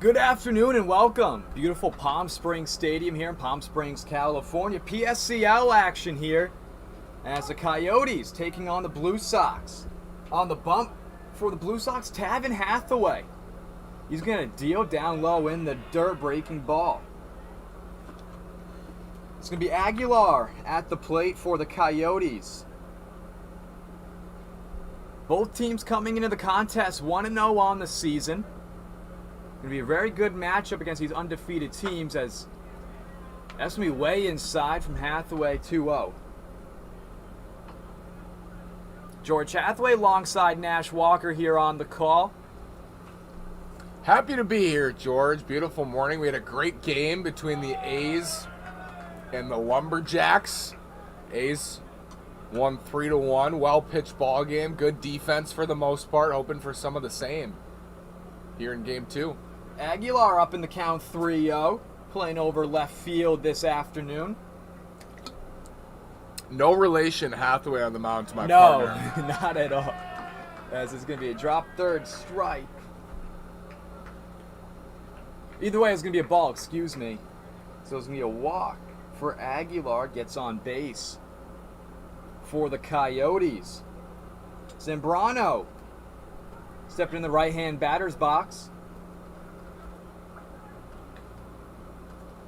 Good afternoon and welcome. Beautiful Palm Springs Stadium here in Palm Springs, California. PSCL action here as the Coyotes taking on the Blue Sox. On the bump for the Blue Sox, Tavin Hathaway. He's going to deal down low in the dirt, breaking ball. It's going to be Aguilar at the plate for the Coyotes. Both teams coming into the contest 1-0 on the season. Going to be a very good matchup against these undefeated teams, as that's going to be way inside from Hathaway 2-0. George Hathaway alongside Nash Walker here on the call. Happy to be here, George. Beautiful morning. We had a great game between the A's and the Lumberjacks. A's won 3-1. Well-pitched ball game. Good defense for the most part. Hoping for some of the same here in game 2. Aguilar up in the count 3-0, playing over left field this afternoon. No relation Hathaway on the mound to my partner. No, not at all. As it's going to be a drop third strike. Either way, it's going to be a ball, excuse me. So it's going to be a walk for Aguilar. Gets on base for the Coyotes. Zambrano stepping in the right-hand batter's box.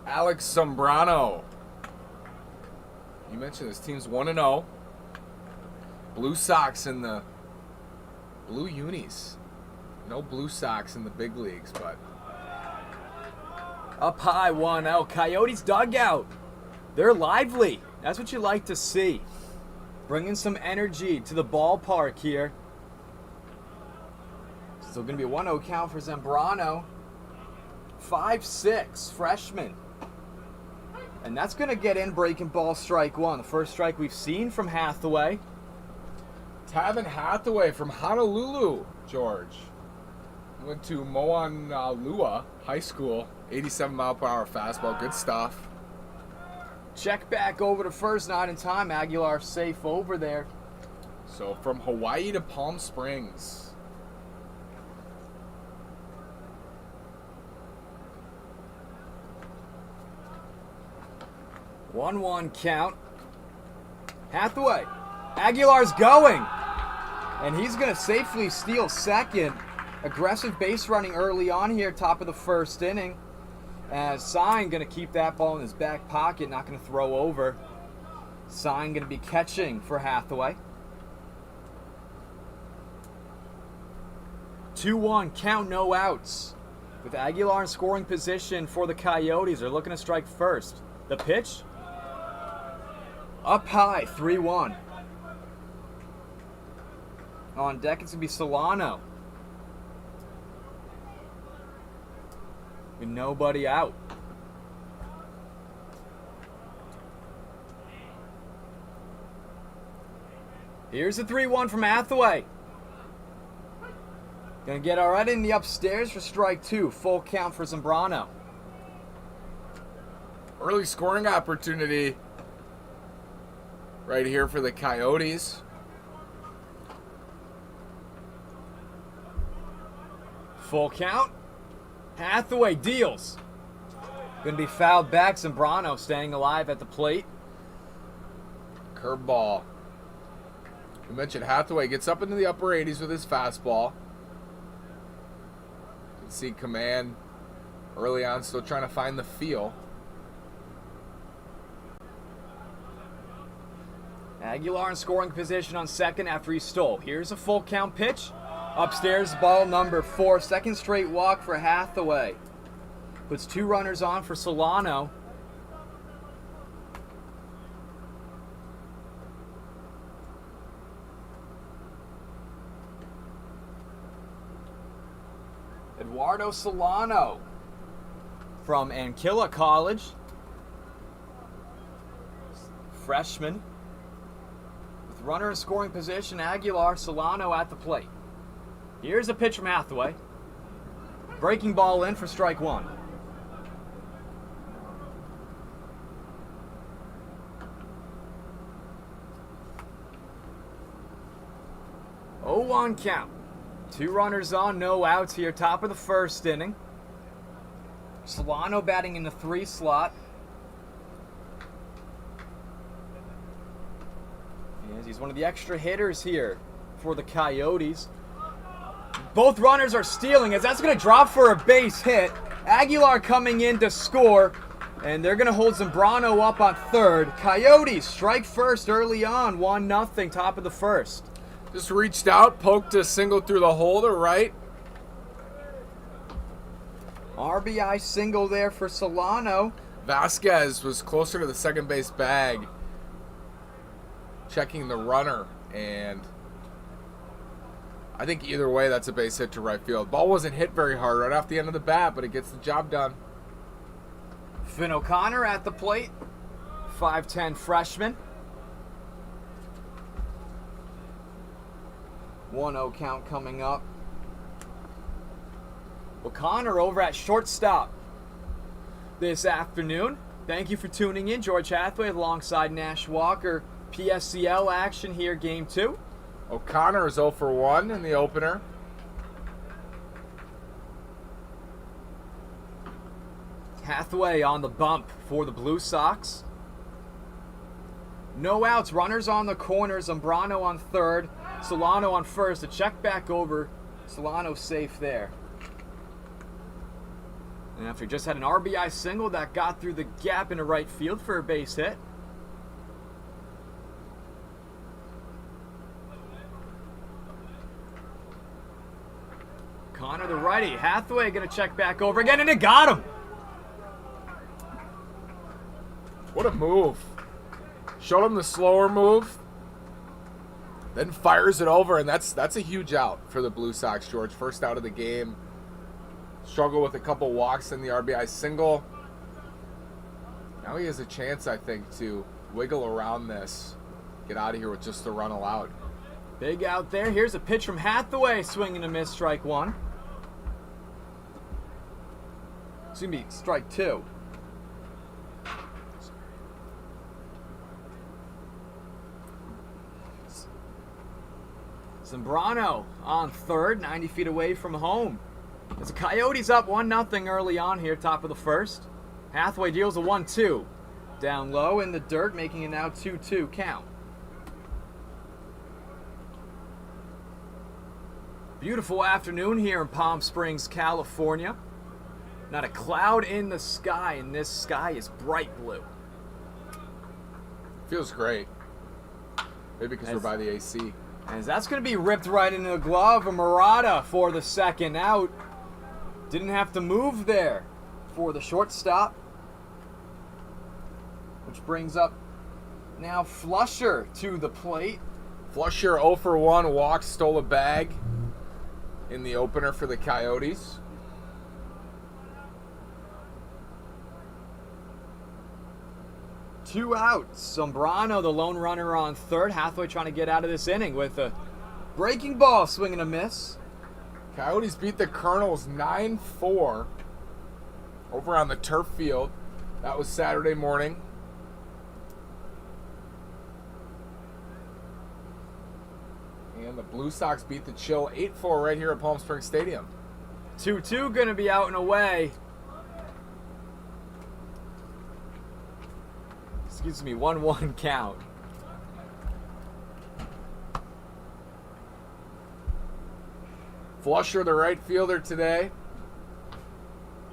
Alex Zambrano. You mentioned this team's 1-0. Blue Sox in the blue unis. No Blue Sox in the big leagues, but Up high 1-0. Coyotes dugout. They're lively. That's what you like to see. Bringing some energy to the ballpark here. Still going to be a 1-0 count for Zambrano. 5'6", freshman. And that's going to get in, breaking ball, strike one. The first strike we've seen from Hathaway. Tavin Hathaway from Honolulu, George. Went to Moanalua High School. 87-mile-per-hour fastball. Good stuff. Check back over to first, not in time. Aguilar safe over there. So from Hawaii to Palm Springs. One count. Hathaway. Aguilar's going. And he's going to safely steal second. Aggressive base running early on here, top of the first inning. As Sign going to keep that ball in his back pocket, not going to throw over. Sign going to be catching for Hathaway. 2-1 count, no outs. With Aguilar in scoring position for the Coyotes, they're looking to strike first. The pitch? Up high, 3-1. On deck, it's going to be Solano. With nobody out. Here's the 3-1 from Hathaway. Gonna get all right in the upstairs for strike two. Full count for Zambrano. Early scoring opportunity right here for the Coyotes. Full count. Hathaway deals. Gonna be fouled back. Zambrano staying alive at the plate. Curveball. We mentioned Hathaway gets up into the upper 80s with his fastball. You can see command early on, still trying to find the feel. Aguilar in scoring position on second after he stole. Here's a full count pitch. Upstairs, ball number 4. Second straight walk for Hathaway. Puts 2 runners on for Solano. Eduardo Solano from Ankilla College. Freshman. With runner in scoring position, Aguilar, Solano at the plate. Here's a pitch from Hathaway. Breaking ball in for strike one. Oh, 1 count. 2 runners on, no outs here. Top of the first inning. Solano batting in the 3 slot. Yes, he's one of the extra hitters here for the Coyotes. Both runners are stealing as that's going to drop for a base hit. Aguilar coming in to score, and they're going to hold Zambrano up on third. Coyotes strike first early on, 1-0, top of the first. Just reached out, poked a single through the hole to right. RBI single there for Solano. Vasquez was closer to the second base bag, checking the runner, and I think either way that's a base hit to right field. Ball wasn't hit very hard right off the end of the bat, but it gets the job done. Finn O'Connor at the plate, 5'10" freshman. 1-0 count coming up. O'Connor over at shortstop this afternoon. Thank you for tuning in. George Hathaway alongside Nash Walker. PSCL action here, game 2. O'Connor is 0 for 1 in the opener. Hathaway on the bump for the Blue Sox. No outs, runners on the corner. Zambrano on third, Solano on first. A check back over. Solano safe there. And after just had an RBI single that got through the gap into right field for a base hit. Connor the righty. Hathaway going to check back over again, and it got him. What a move. Showed him the slower move, then fires it over, and that's a huge out for the Blue Sox, George. First out of the game. Struggle with a couple walks in the RBI single. Now he has a chance, I think, to wiggle around this, get out of here with just the run allowed. Big out there. Here's a pitch from Hathaway. Swing and a miss, strike 1. It's going to be strike 2. Zambrano on third, 90 feet away from home. As the Coyotes up 1-0 early on here, top of the first. Hathaway deals a 1-2. Down low in the dirt, making it now 2-2 count. Beautiful afternoon here in Palm Springs, California. Not a cloud in the sky, and this sky is bright blue. Feels great. Maybe because we're by the AC. As that's going to be ripped right into the glove of Murata for the second out. Didn't have to move there for the shortstop. Which brings up now Flusher to the plate. Flusher 0 for 1, walk, stole a bag in the opener for the Coyotes. Two outs. Zambrano, the lone runner on third. Hathaway trying to get out of this inning with a breaking ball, swing and a miss. Coyotes beat the Colonels 9-4 over on the turf field. That was Saturday morning. And the Blue Sox beat the Chill 8-4 right here at Palm Springs Stadium. 2-2 going to be out and away. Excuse me, 1-1 count. Flusher, the right fielder today.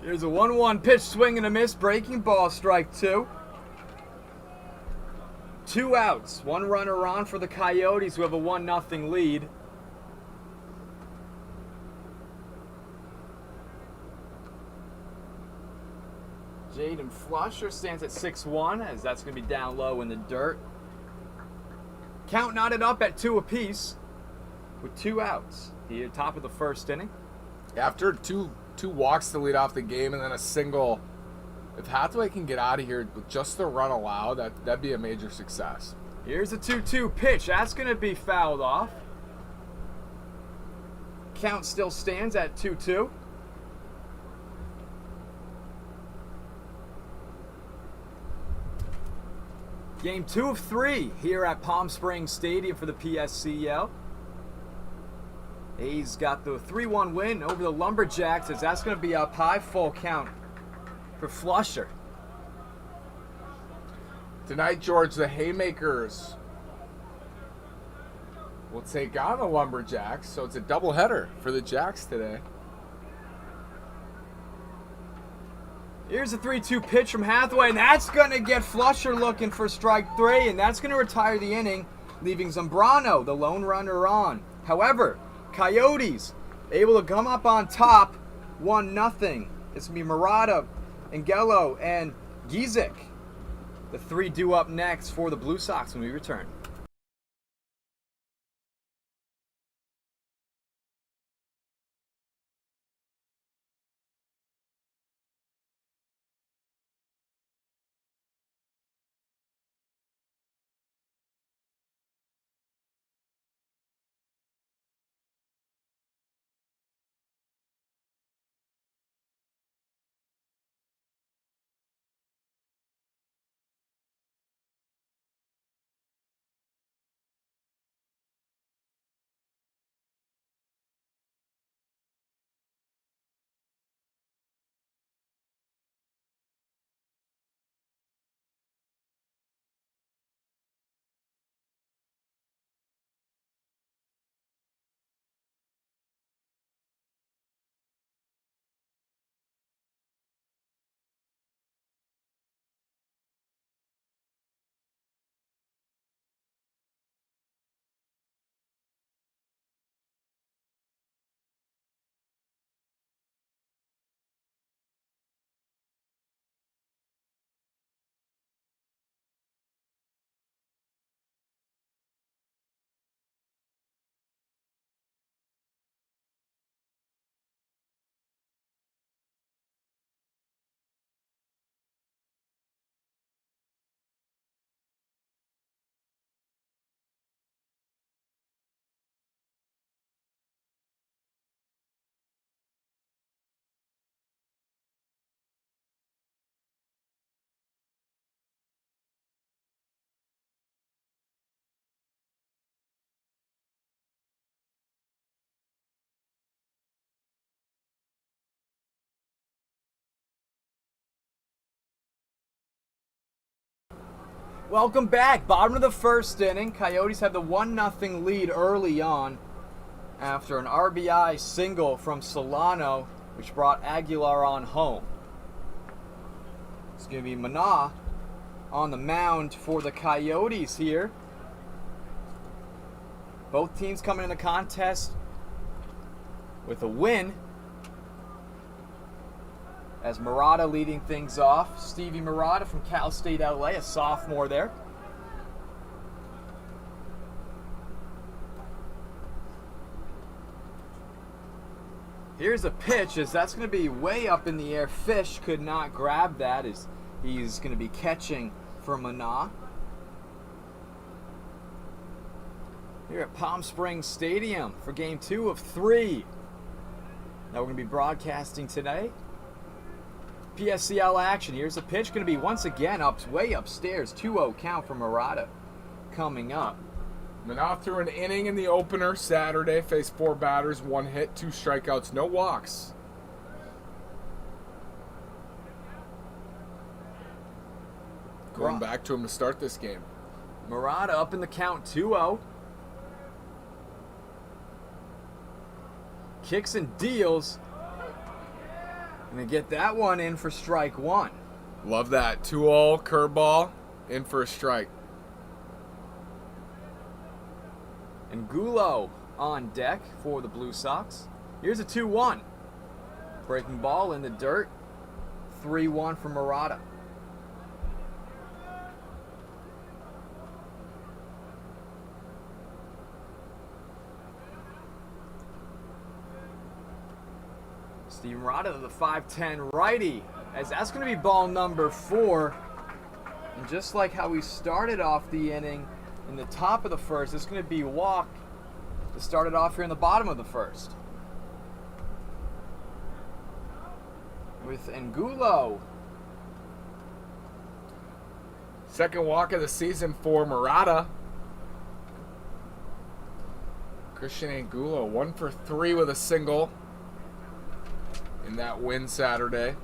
Here's a 1-1 pitch, swing and a miss, breaking ball, strike 2. 2 outs, 1 runner on for the Coyotes who have a 1-0 lead. Jaden Flusher stands at 6-1 as that's going to be down low in the dirt. Count knotted up at 2 apiece with 2 outs here, top of the first inning. After two walks to lead off the game and then a single, if Hathaway can get out of here with just the run allowed, that'd be a major success. Here's a 2-2 pitch. That's going to be fouled off. Count still stands at 2-2. Game 2 of 3 here at Palm Springs Stadium for the PSCL. A's got the 3-1 win over the Lumberjacks as that's going to be up high, full count for Flusher. Tonight, George, the Haymakers will take on the Lumberjacks, so it's a doubleheader for the Jacks today. Here's a 3-2 pitch from Hathaway, and that's going to get Flusher looking for strike 3, and that's going to retire the inning, leaving Zambrano, the lone runner, on. However, Coyotes able to come up on top, 1-0. It's going to be Murata, Angelo, and Gizik. The 3 due up next for the Blue Sox when we return. Welcome back. Bottom of the first inning. Coyotes have the 1-0 lead early on after an RBI single from Solano, which brought Aguilar on home. It's going to be Mana on the mound for the Coyotes here. Both teams coming in the contest with a win. As Murata leading things off. Stevie Murata from Cal State LA, a sophomore there. Here's a pitch, as that's going to be way up in the air. Fish could not grab that, as he's going to be catching for Mana. Here at Palm Springs Stadium for Game 2 of 3 that we're going to be broadcasting today. PSCL action. Here's the pitch. Going to be once again way upstairs. 2-0 count for Murata coming up. Manoff threw an inning in the opener Saturday. Faced 4 batters, 1 hit, 2 strikeouts, no walks. Going back to him to start this game. Murata up in the count, 2-0. Kicks and deals. Gonna get that one in for strike 1. Love that. 2-0 curveball in for a strike. And Gulo on deck for the Blue Sox. Here's a 2-1. Breaking ball in the dirt. 3-1 for Murata. Steve Murata, the 5'10 righty, as that's going to be ball number 4. And just like how we started off the inning in the top of the first, it's going to be a walk to start it off here in the bottom of the first. With Angulo. Second walk of the season for Murata. Christian Angulo, 1 for 3 with a single in that win Saturday.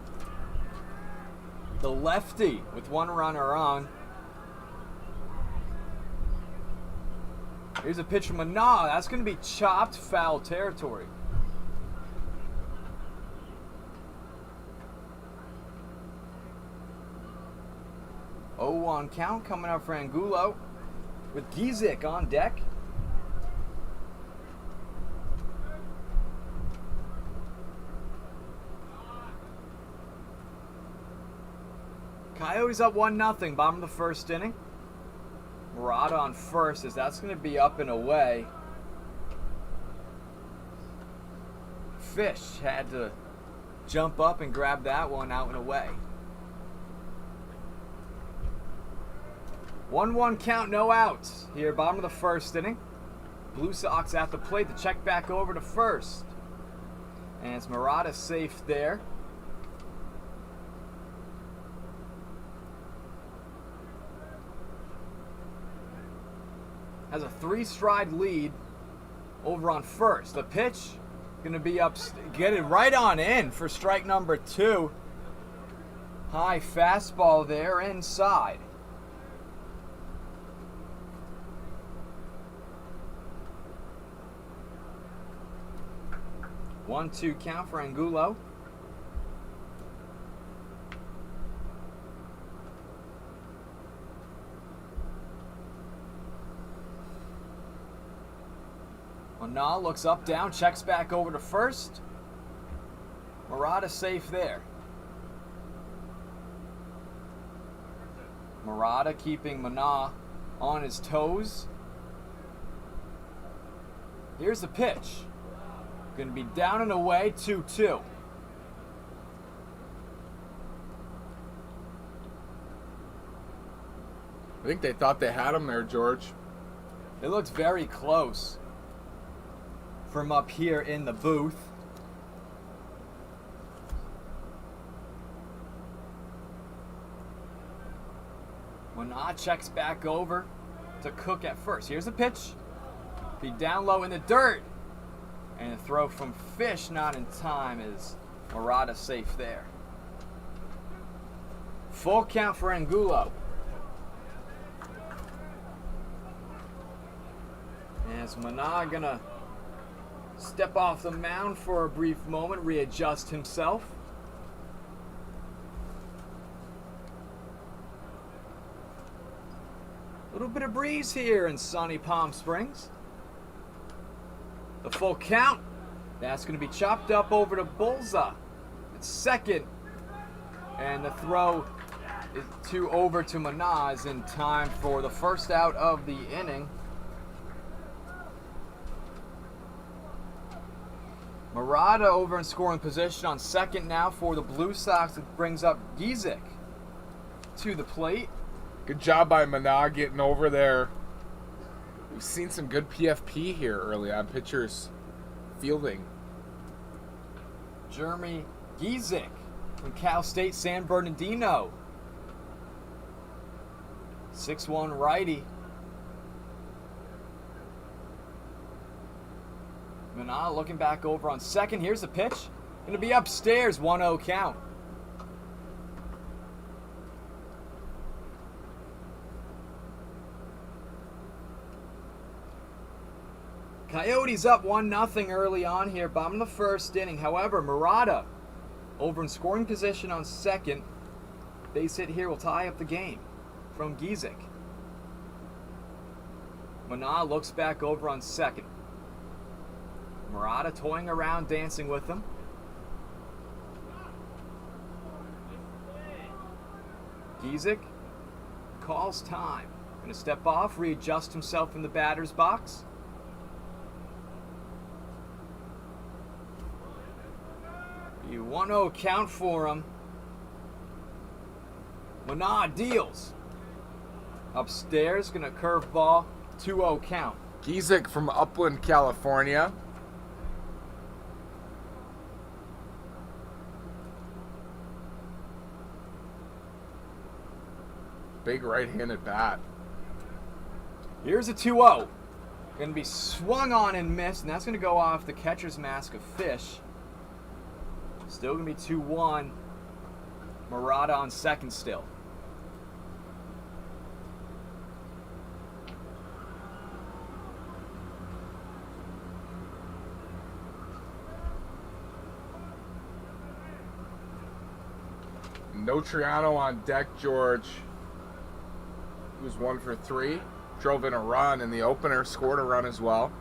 The lefty with one runner on. Here's a pitch from Mana. That's going to be chopped, foul territory. Oh, 1 count coming up for Angulo with Gizik on deck. Coyotes up 1-0, bottom of the first inning. Murata on first, as that's going to be up and away. Fish had to jump up and grab that one out and away. 1-1 count, no outs. Here, bottom of the first inning. Blue Sox at the plate to check back over to first. And it's Murata safe there. Has a 3-stride lead over on first. The pitch going to be up, get it right on in for strike number 2. High fastball there inside. One-two count for Angulo. Mana looks up, down, checks back over to first. Murata safe there. Murata keeping Mana on his toes. Here's the pitch. Going to be down and away, 2-2. I think they thought they had him there, George. It looks very close from up here in the booth. Mana checks back over to Cook at first. Here's a pitch. Be down low in the dirt. And a throw from Fish not in time is Murata safe there. Full count for Angulo. As Mana gonna step off the mound for a brief moment, readjust himself. A little bit of breeze here in sunny Palm Springs. The full count. That's going to be chopped up over to Bullseye. It's second. And the throw is over to Manaz in time for the first out of the inning. Murata over in scoring position on second now for the Blue Sox. It brings up Gizik to the plate. Good job by Mana getting over there. We've seen some good PFP here early on, pitchers fielding. Jeremy Gizik from Cal State San Bernardino. 6'1" righty. Mana looking back over on second. Here's the pitch. Going to be upstairs, 1-0 count. Coyotes up 1-0 early on here, bottom of the first inning. However, Murata over in scoring position on second. Base hit here will tie up the game from Gizik. Mana looks back over on second. Murata toying around, dancing with them. Gizik calls time. Going to step off, readjust himself in the batter's box. You 1-0 count for him. Mana deals. Upstairs, going to curve ball, 2-0 count. Gizik from Upland, California. Big right-handed bat. Here's a 2-0. Going to be swung on and missed, and that's going to go off the catcher's mask of Fish. Still going to be 2-1. Murata on second still. No Triano on deck, George. He was 1 for 3. Drove in a run in the opener, scored a run as well.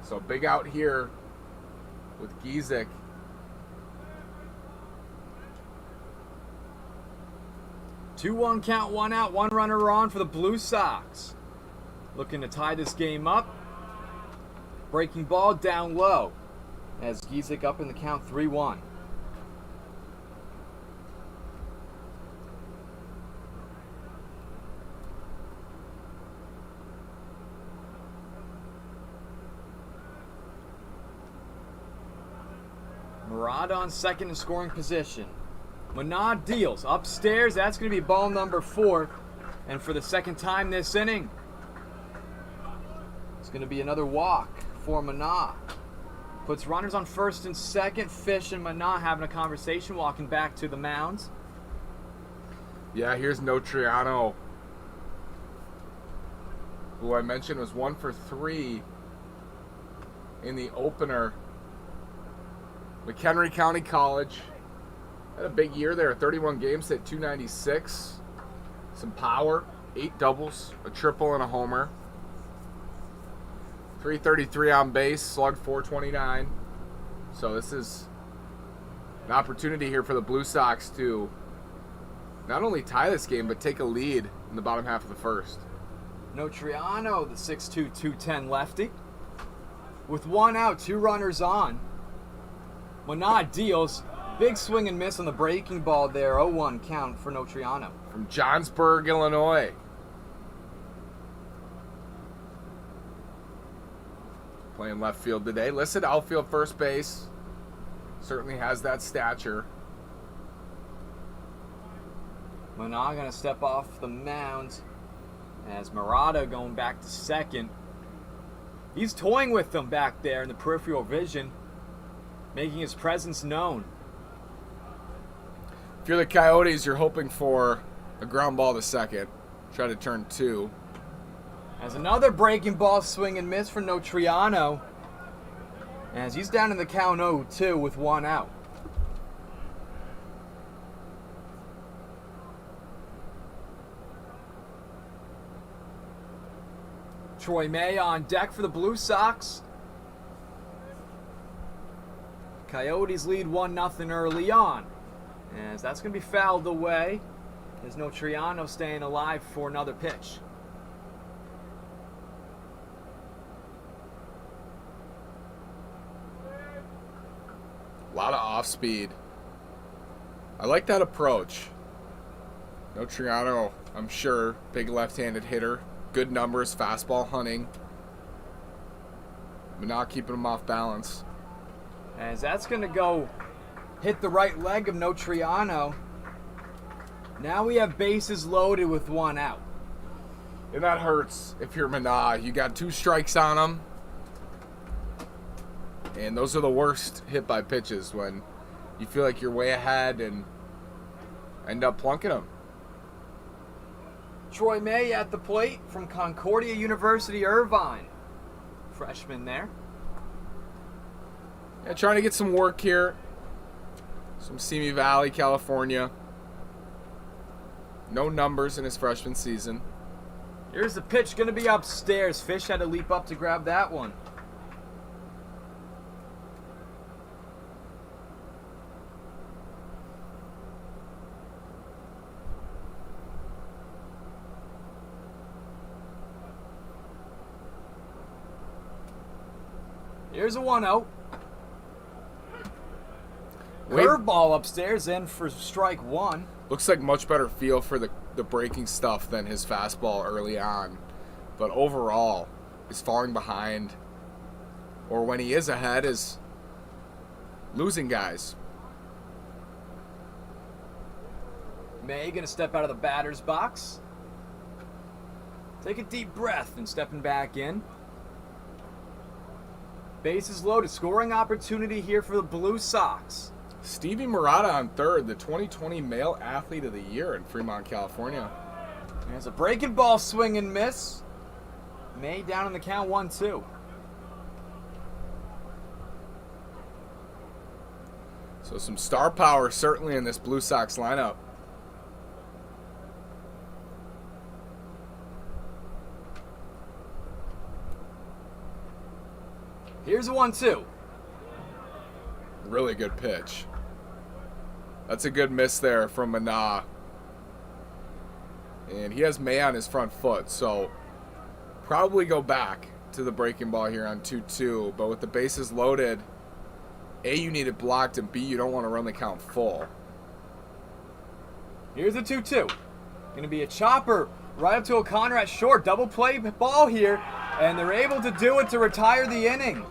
So big out here with Giesick. Two-one count, 1 out, 1 runner on for the Blue Sox. Looking to tie this game up. Breaking ball down low as Giesick up in the count 3-1. Murata on second in scoring position. Manad deals upstairs. That's going to be ball number 4. And for the second time this inning, it's going to be another walk for Manad. Puts runners on first and second. Fish and Manad having a conversation, walking back to the mounds. Yeah, here's No Triano, who I mentioned was 1 for 3 in the opener. McHenry County College. Had a big year there. 31 games, hit 296. Some power. 8 doubles, a triple, and a homer. 333 on base, slugged 429. So this is an opportunity here for the Blue Sox to not only tie this game, but take a lead in the bottom half of the first. No Triano, the 6'2", 210 lefty. With 1 out, 2 runners on. Manad deals. Big swing and miss on the breaking ball there. 0-1 count for No Triano. From Johnsburg, Illinois. Playing left field today. Listed outfield first base. Certainly has that stature. Manad going to step off the mound as Murata going back to second. He's toying with them back there in the peripheral vision, making his presence known. If you're the Coyotes, you're hoping for a ground ball to second. Try to turn 2. As another breaking ball swing and miss for No Triano, as he's down in the count 0-2 with 1 out. Troy May on deck for the Blue Sox. Coyotes lead 1-0 early on, as that's going to be fouled away. There's No Triano staying alive for another pitch. A lot of off speed. I like that approach. No Triano, I'm sure, big left-handed hitter. Good numbers, fastball hunting. But not keeping him off balance. As that's going to go hit the right leg of No Triano. Now we have bases loaded with 1 out. And that hurts if you're Manah. You got 2 strikes on him. And those are the worst hit by pitches, when you feel like you're way ahead and end up plunking them. Troy May at the plate from Concordia University, Irvine. Freshman there. Yeah, trying to get some work here. Some Simi Valley, California. No numbers in his freshman season. Here's the pitch, going to be upstairs. Fish had to leap up to grab that one. Here's a 1-0. Curveball upstairs in for strike 1. Looks like much better feel for the breaking stuff than his fastball early on. But overall, is falling behind, or when he is ahead, is losing guys. May going to step out of the batter's box. Take a deep breath and stepping back in. Bases loaded. Scoring opportunity here for the Blue Sox. Stevie Murata on third, the 2020 Male Athlete of the Year in Fremont, California. There's a breaking ball, swing and miss. May down in the count, 1-2. So some star power certainly in this Blue Sox lineup. Here's a 1-2. Really good pitch. That's a good miss there from Mana. And he has May on his front foot, so probably go back to the breaking ball here on 2-2. But with the bases loaded, A, you need it blocked, and B, you don't want to run the count full. Here's a 2-2. Going to be a chopper right up to O'Connor at short. Double play ball here, and they're able to do it to retire the inning.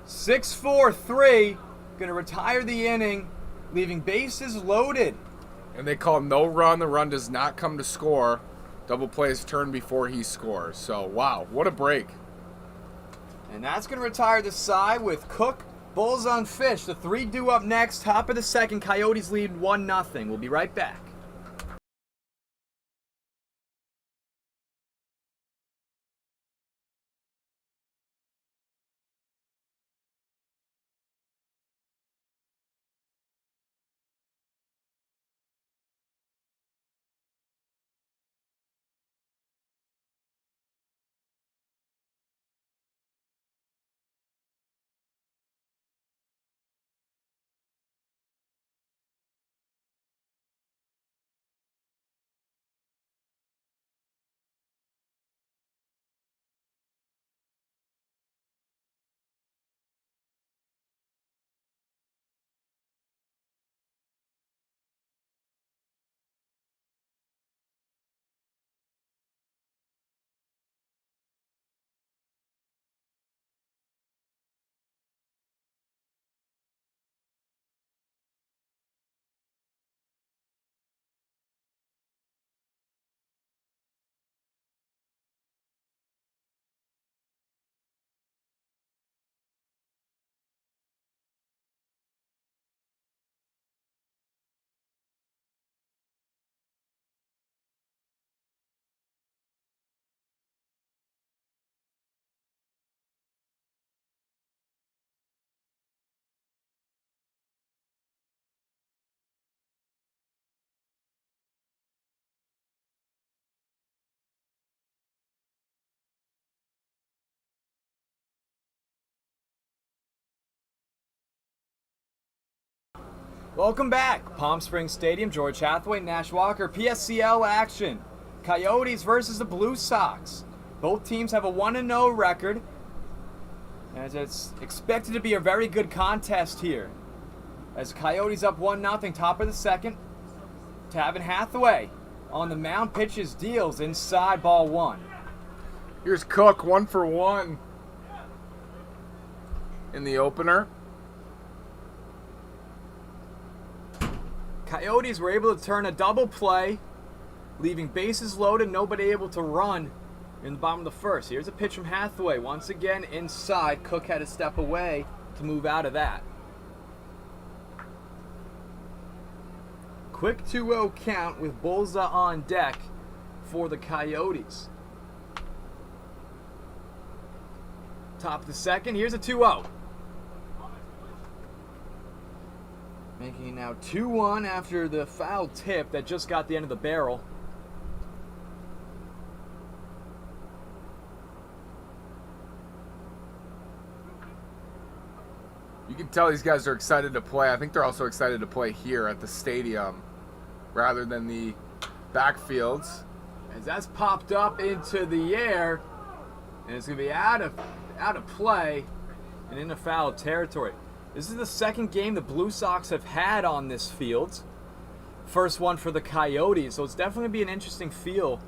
6-4-3. Going to retire the inning, leaving bases loaded. And they call no run. The run does not come to score. Double play is turned before he scores. So, wow, what a break. And that's going to retire the side with Cook, Bulls on Fish. The 3 due up next. Top of the second. Coyotes lead 1-0. We'll be right back. Welcome back. Palm Springs Stadium, George Hathaway, Nash Walker, PSCL action. Coyotes versus the Blue Sox. Both teams have a 1-0 record, as it's expected to be a very good contest here. As Coyotes up 1-0, top of the second. Tavin Hathaway on the mound, pitches, deals inside, ball 1. Here's Cook, 1 for 1 in the opener. Coyotes were able to turn a double play, leaving bases loaded, nobody able to run in the bottom of the first. Here's a pitch from Hathaway. Once again, inside. Cook had to step away to move out of that. Quick 2-0 count with Bolza on deck for the Coyotes. Top of the second. Here's a 2-0. Making it now 2-1 after the foul tip that just got the end of the barrel. You can tell these guys are excited to play. I think they're also excited to play here at the stadium rather than the backfields. As that's popped up into the air, and it's going to be out of play and into foul territory. This is the second game the Blue Sox have had on this field. First one for the Coyotes, so it's definitely going to be an interesting feel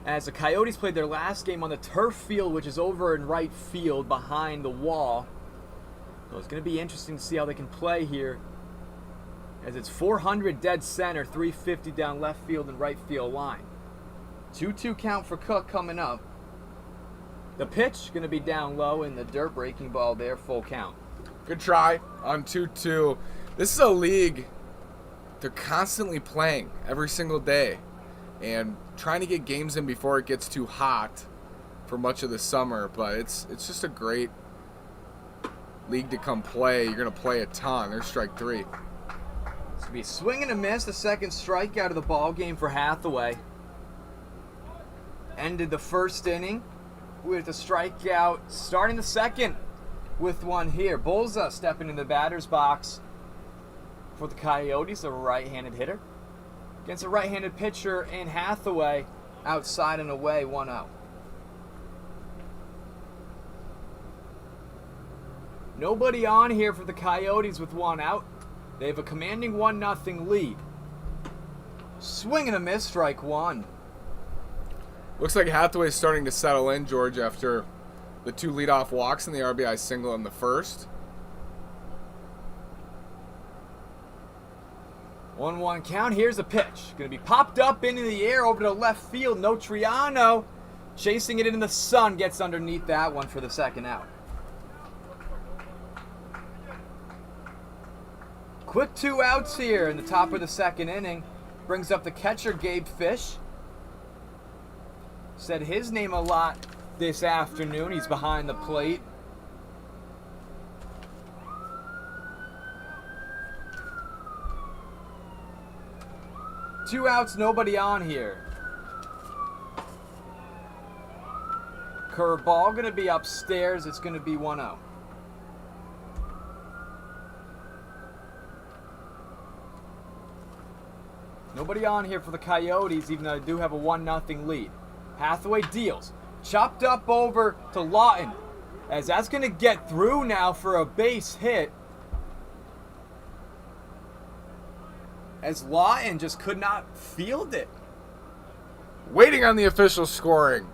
as the Coyotes played their last game on the turf field, which is over in right field behind the wall. So it's going to be interesting to see how they can play here, as it's 400 dead center, 350 down left field and right field line. 2-2 count for Cook coming up. The pitch going to be down low in the dirt, breaking ball there, full count. Good try on 2-2. This is a league they're constantly playing every single day and trying to get games in before it gets too hot for much of the summer. But it's just a great league to come play. You're going to play a ton. There's strike 3. It's going to be a swing and a miss, the second strikeout of the ball game for Hathaway. Ended the first inning with a strikeout, starting the second with one here. Bolza stepping in the batter's box for the Coyotes, a right-handed hitter. Against a right-handed pitcher in Hathaway, outside and away, 1-0. Nobody on here for the Coyotes with one out. They have a commanding 1-0 lead. Swing and a miss, strike 1. Looks like Hathaway's starting to settle in, George, after the 2 leadoff walks and the RBI single in the first. 1-1 count. Here's a pitch. Going to be popped up into the air over to left field. No Triano. Chasing it in the sun. Gets underneath that one for the second out. Quick 2 outs here in the top of the second inning. Brings up the catcher, Gabe Fish. Said his name a lot this afternoon. He's behind the plate. Two outs, nobody on here. Curveball going to be upstairs. It's going to be 1-0. Nobody on here for the Coyotes, even though they do have a 1-0 lead. Hathaway deals. Chopped up over to Lawton. As that's going to get through now for a base hit. As Lawton just could not field it. Waiting on the official scoring.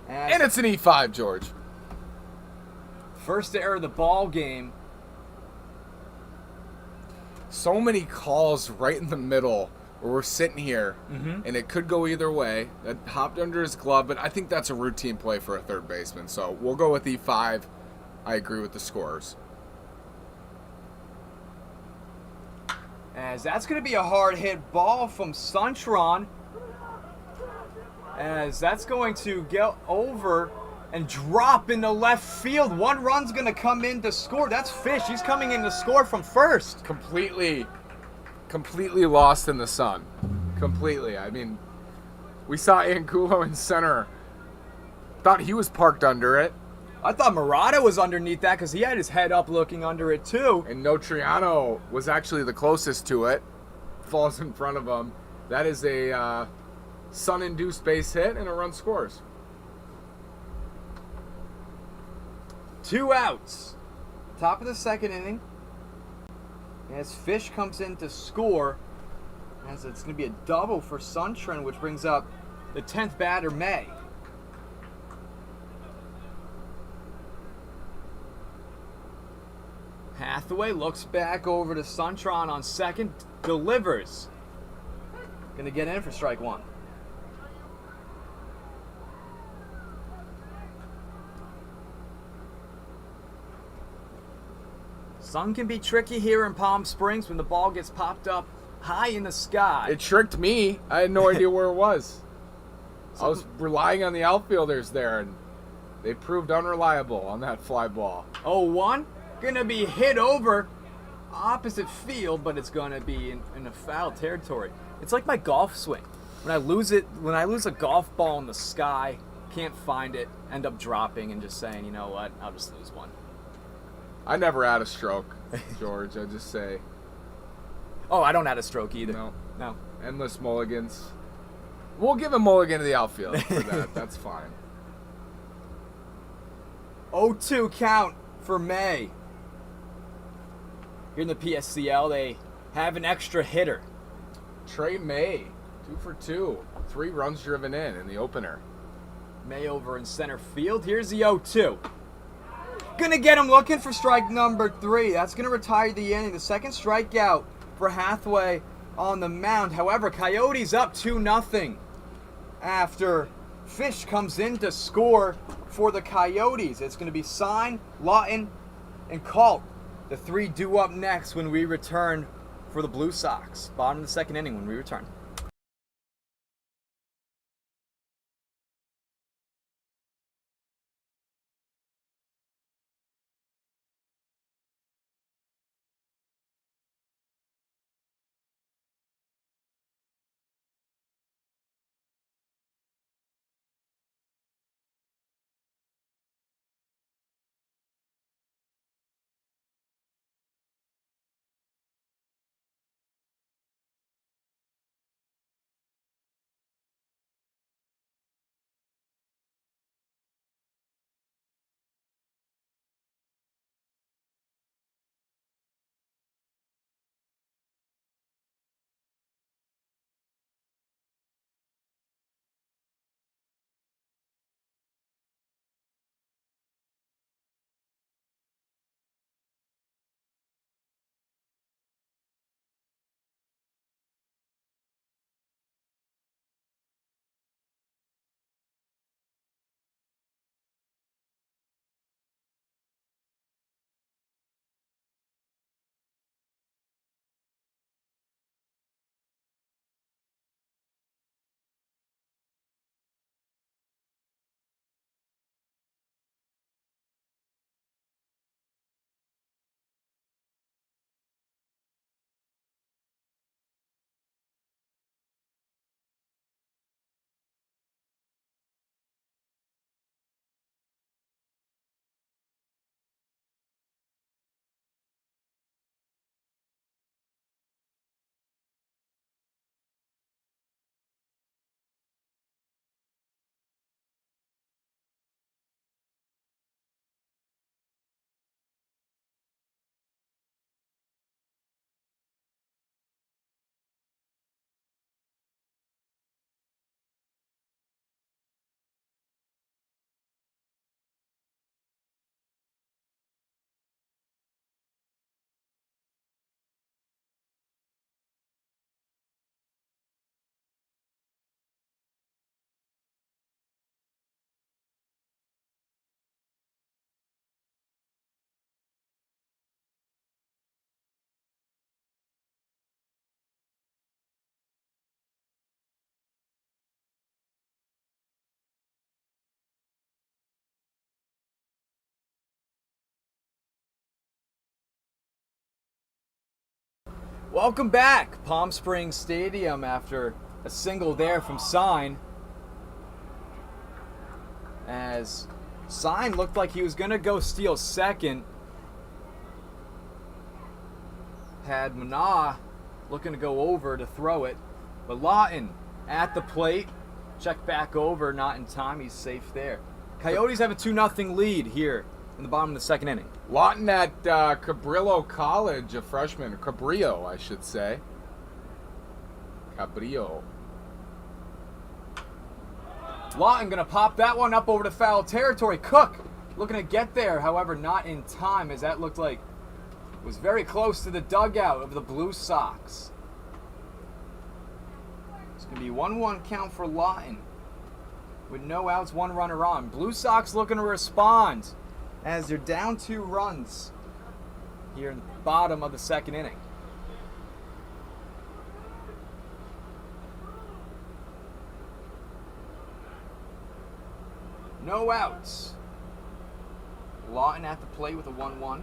And it's an E5, George. First error of the ball game. So many calls right in the middle where we're sitting here, and it could go either way. That hopped under his glove, but I think that's a routine play for a third baseman. So we'll go with E5. I agree with the scorers. As that's going to be a hard hit ball from Suntron. As that's going to get over and drop into left field. One run's going to come in to score. That's Fish. He's coming in to score from first. Completely lost in the sun. Completely. I mean, we saw Angulo in center. Thought he was parked under it. I thought Murata was underneath that because he had his head up looking under it too. And No Triano was actually the closest to it. Falls in front of him. That is a sun-induced base hit and a run scores. 2 outs. Top of the second inning. As Fish comes in to score. As it's going to be a double for Suntron, which brings up the 10th batter, May. Hathaway looks back over to Suntron on second. Delivers. Going to get in for strike 1. Sun can be tricky here in Palm Springs when the ball gets popped up high in the sky. It tricked me. I had no idea where it was. I was relying on the outfielders there, and they proved unreliable on that fly ball. 0-1. Gonna be hit over opposite field, but it's gonna be in a foul territory. It's like my golf swing. When I lose a golf ball in the sky, can't find it, end up dropping and just saying, you know what, I'll just lose one. I never had a stroke, George. I just say. Oh, I don't have a stroke either. No. Endless mulligans. We'll give a mulligan to the outfield for that. That's fine. 0-2 count for May. Here in the PSCL, they have an extra hitter. Trey May, 2 for 2. 3 runs driven in the opener. May over in center field. Here's the 0-2. Gonna get him looking for strike number 3. That's gonna retire the inning. The second strikeout for Hathaway on the mound. However, Coyotes up 2-0 after Fish comes in to score for the Coyotes. It's gonna be Sign, Lawton, and Colt. The three due up next when we return for the Blue Sox. Bottom of the second inning when we return. Welcome back, Palm Springs Stadium, after a single there from Sign. As Sign looked like he was going to go steal second. Had Mana looking to go over to throw it. But Lawton at the plate. Check back over, not in time. He's safe there. Coyotes have a 2-0 lead here in the bottom of the second inning. Lawton at Cabrillo College, a freshman. Cabrillo, I should say. Cabrillo. Lawton gonna pop that one up over to foul territory. Cook looking to get there, however, not in time, as that looked like it was very close to the dugout of the Blue Sox. It's gonna be 1-1 count for Lawton with no outs, one runner on. Blue Sox looking to respond as they're down 2 runs here in the bottom of the second inning. No outs. Lawton at the plate with a 1-1.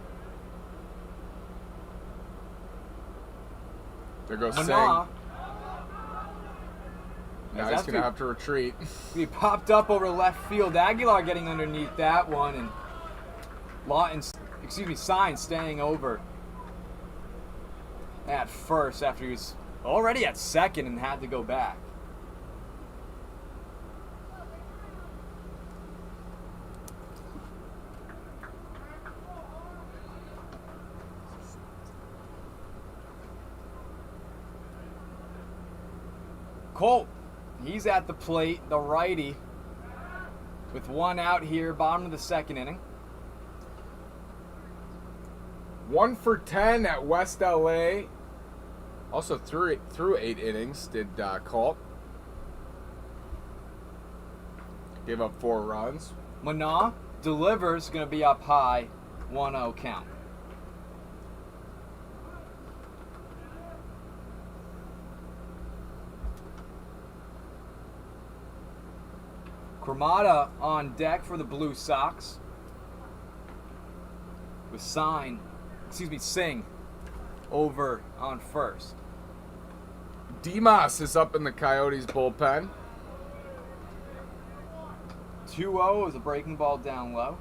There goes Singh. Mana. Now he's going to have to retreat. He popped up over left field. Aguilar getting underneath that one, and Sign staying over at first after he was already at second and had to go back. Colt, he's at the plate, the righty, with 1 out here, bottom of the second inning. 1 for 10 at West LA. Also through 8 innings did Colt. Gave up 4 runs. Mana delivers, going to be up high, 1-0 count. Cremata on deck for the Blue Sox. With Singh over on first. Dimas is up in the Coyotes bullpen. 2-0 is a breaking ball down low.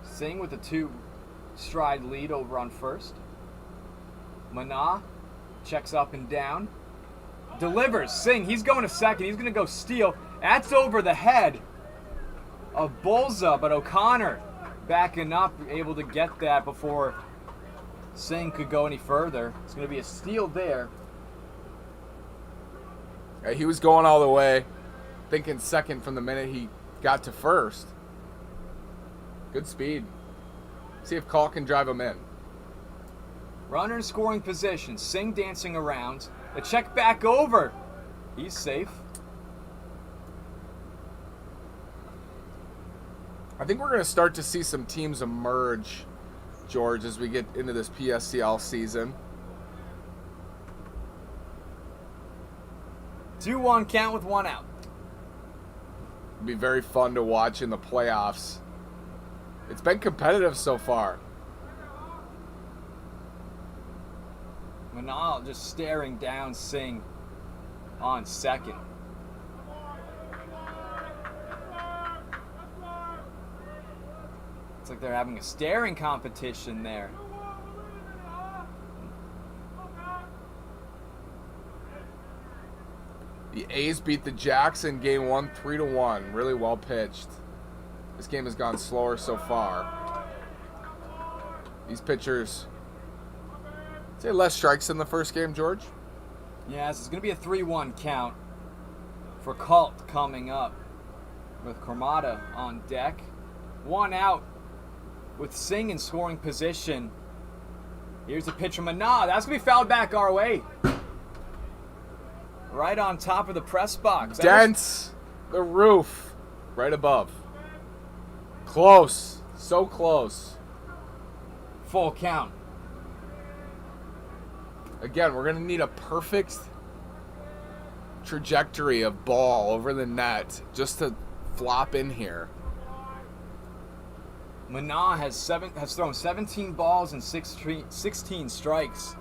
Singh with a 2-stride lead over on first. Mana checks up and down. Delivers. Singh, he's going to second. He's going to go steal. That's over the head of Bolza, but O'Connor backing up, able to get that before Singh could go any further. It's going to be a steal there. Yeah, he was going all the way, thinking second from the minute he got to first. Good speed. See if Call can drive him in. Runner in scoring position. Singh dancing around. The check back over. He's safe. I think we're going to start to see some teams emerge, George, as we get into this PSCL season. 2-1 count with 1 out. It'll be very fun to watch in the playoffs. It's been competitive so far. Manal just staring down Singh on second. It's like they're having a staring competition there. The A's beat the Jacks in game 1, 3-1. Really well pitched. This game has gone slower so far. These pitchers, say less strikes in the first game, George. Yes, it's going to be a 3-1 count for Colt coming up with Cremata on deck. 1 out with Singh in scoring position. Here's the pitch from Mana. That's going to be fouled back our way. Right on top of the press box. Dents the roof right above. Close. So close. Full count. Again, we're going to need a perfect trajectory of ball over the net just to flop in here. Mana has thrown 17 balls and 16 strikes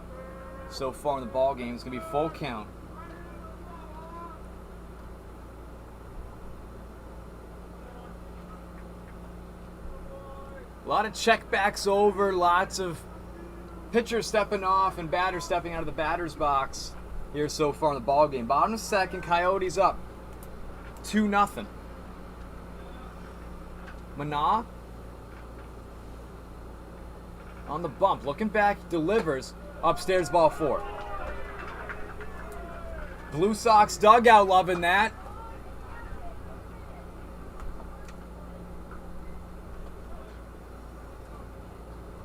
so far in the ball game. It's going to be full count. A lot of checkbacks over, lots of pitchers stepping off and batters stepping out of the batter's box here so far in the ball game. Bottom of the second, Coyotes up 2-0. Mana on the bump, looking back, delivers, upstairs, ball 4. Blue Sox dugout loving that.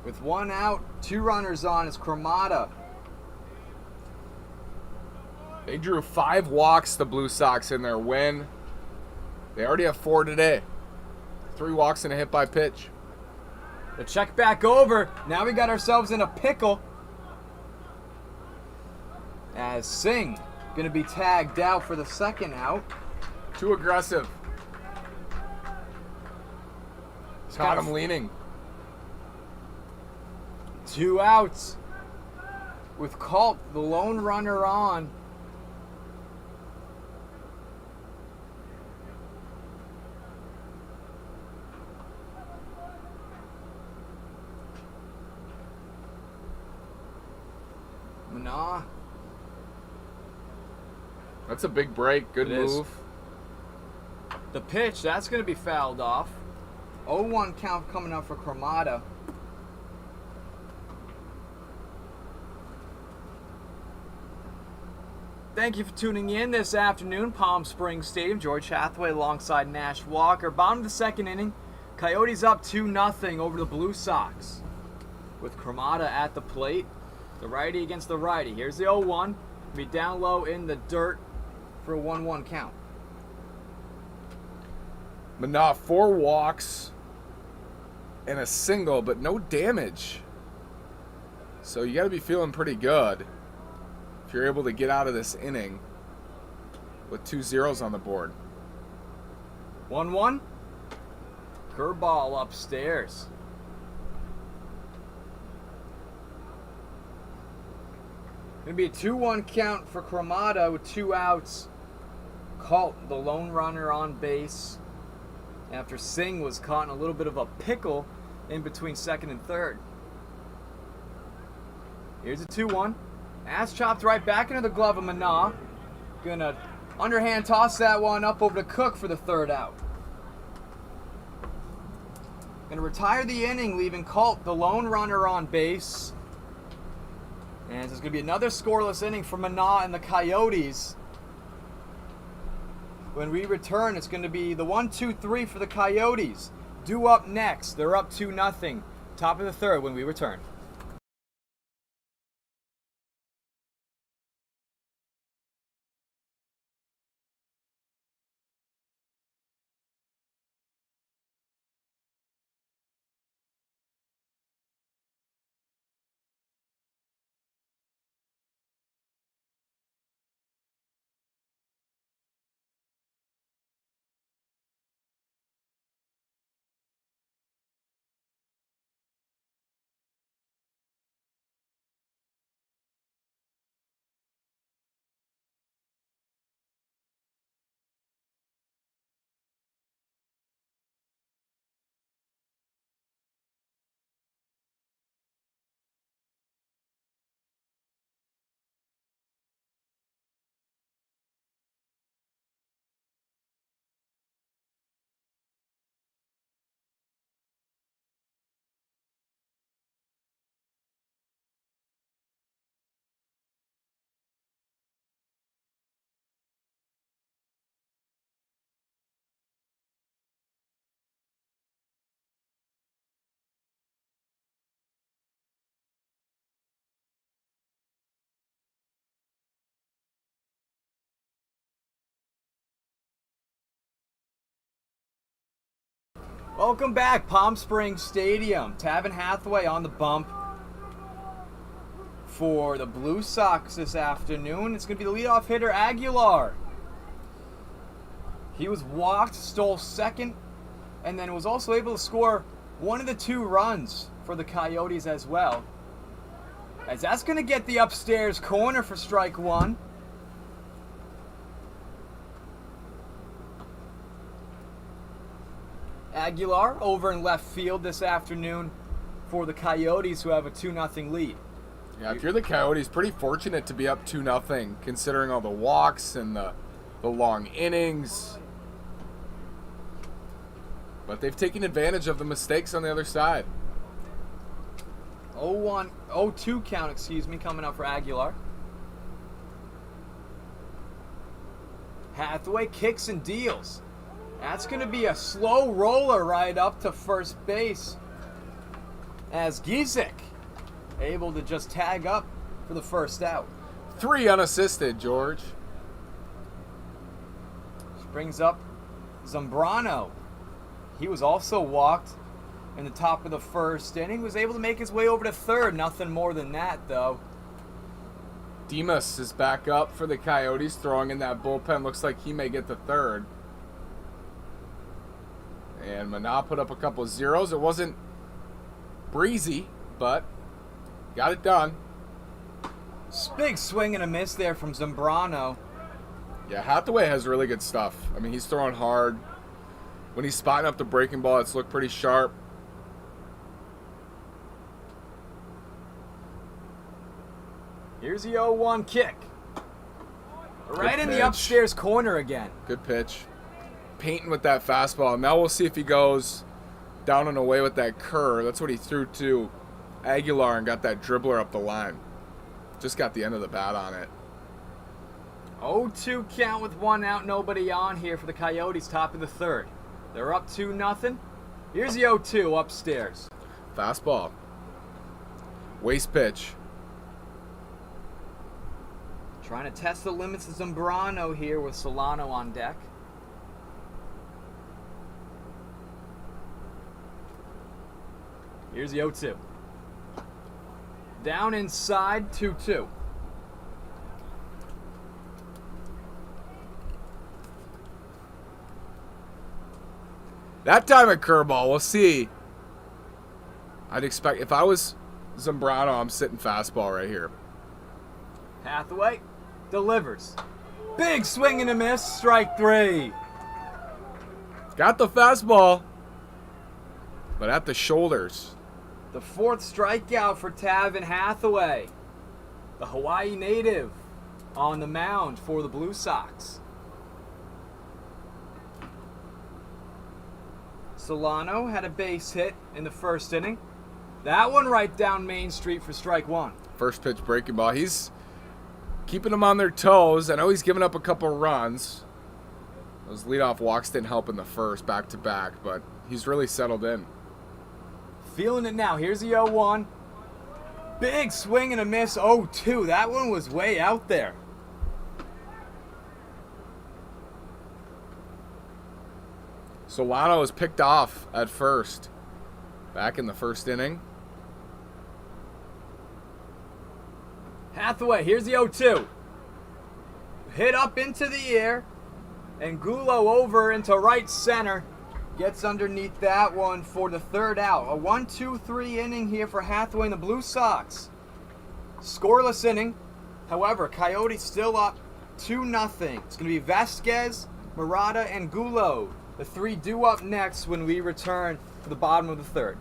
With 1 out, 2 runners on, it's Cremata. They drew 5 walks, the Blue Sox, in their win. They already have 4 today. 3 walks and a hit by pitch. The check back over. Now we got ourselves in a pickle. As Singh going to be tagged out for the second out. Too aggressive. Caught him leaning. 2 outs with Colt, the lone runner on. Nah. That's a big break. Good move. The pitch, that's going to be fouled off. 0-1 count coming up for Cremata. Thank you for tuning in this afternoon. Palm Springs Stadium. George Hathaway alongside Nash Walker. Bottom of the second inning. Coyotes up 2-0 over the Blue Sox. With Cremata at the plate. The righty against the righty. Here's the 0-1. Be down low in the dirt for a 1-1 count. Mana, 4 walks and a single, but no damage So you got to be feeling pretty good if you're able to get out of this inning with 2 zeros on the board. 1-1. Curveball upstairs. Gonna be a 2-1 count for Cremata with 2 outs. Colt, the lone runner on base, after Singh was caught in a little bit of a pickle in between second and third. Here's a 2-1. Ass chopped right back into the glove of Mana. Gonna underhand toss that one up over to Cook for the 3rd out. Gonna retire the inning, leaving Colt, the lone runner, on base. And it's gonna be another scoreless inning for Mana and the Coyotes. When we return, it's gonna be the 1-2-3 for the Coyotes. Due up next. They're up 2-0. Top of the 3rd when we return. Welcome back, Palm Springs Stadium. Tavin Hathaway on the bump for the Blue Sox this afternoon. It's going to be the leadoff hitter, Aguilar. He was walked, stole second, and then was also able to score one of the 2 runs for the Coyotes as well. As that's going to get the upstairs corner for strike 1. Aguilar over in left field this afternoon for the Coyotes, who have a 2-0 lead. Yeah, if you're the Coyotes, pretty fortunate to be up 2-0, considering all the walks and the long innings. But they've taken advantage of the mistakes on the other side. 0-2 count, coming up for Aguilar. Hathaway kicks and deals. That's going to be a slow roller right up to first base, as Gizik able to just tag up for the 1st out. 3 unassisted, George. Brings up Zambrano. He was also walked in the top of the 1st inning. Was able to make his way over to 3rd. Nothing more than that, though. Demas is back up for the Coyotes, throwing in that bullpen. Looks like he may get the 3rd. And Mana put up a couple of zeros. It wasn't breezy, but got it done. Big swing and a miss there from Zambrano. Yeah, Hathaway has really good stuff. I mean, he's throwing hard. When he's spotting up the breaking ball, it's looked pretty sharp. Here's the 0-1 kick. Right in pitch. the upstairs corner again. Good pitch. Painting with that fastball. Now we'll see if he goes down and away with that curve. That's what he threw to Aguilar and got that dribbler up the line. Just got the end of the bat on it. 0-2 count with 1 out, nobody on here for the Coyotes, top of the 3rd. They're up 2-0. Here's the 0-2 upstairs. Fastball. Waste pitch. Trying to test the limits of Zambrano here with Solano on deck. Here's the 0-2. Down inside, 2-2. That time at curveball, we'll see. I'd expect, if I was Zambrano, I'm sitting fastball right here. Hathaway delivers. Big swing and a miss, strike 3. Got the fastball, but at the shoulders. The 4th strikeout for Tavin Hathaway, the Hawaii native, on the mound for the Blue Sox. Solano had a base hit in the 1st inning. That one right down Main Street for strike 1. First pitch breaking ball. He's keeping them on their toes. I know he's given up a couple runs. Those leadoff walks didn't help in the first, back to back, but he's really settled in. Feeling it now. Here's the 0-1. Big swing and a miss, 0-2. That one was way out there. Solano was picked off at first, back in the 1st inning. Hathaway, here's the 0-2. Hit up into the air, and Gulo over into right center. Gets underneath that one for the 3rd out. A 1-2-3 inning here for Hathaway and the Blue Sox. Scoreless inning. However, Coyotes still up 2-0. It's going to be Vasquez, Murata, and Gulo. The 3 due up next when we return to the bottom of the 3rd.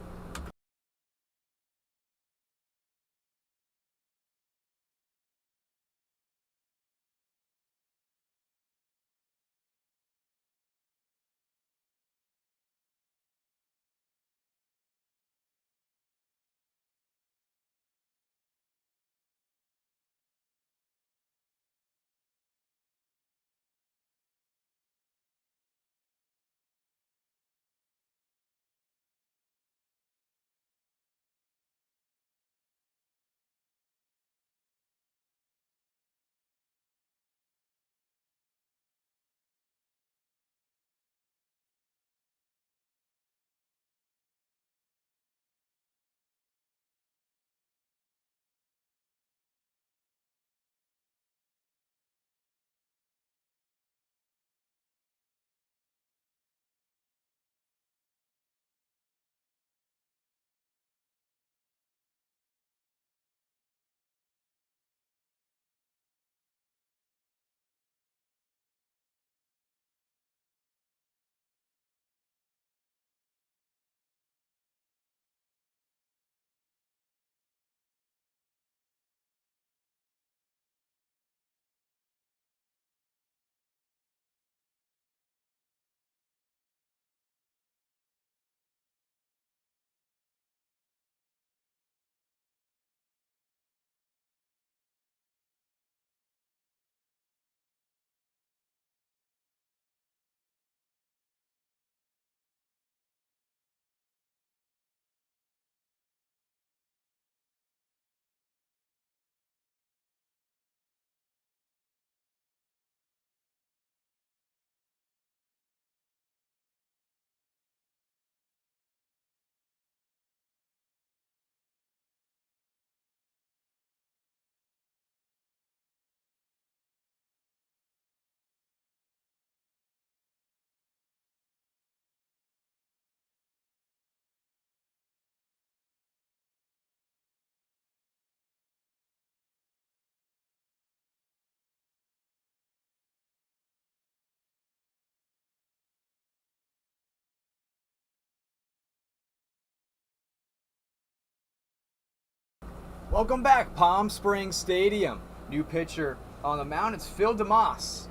Welcome back, Palm Springs Stadium. New pitcher on the mound, it's Phil DeMoss.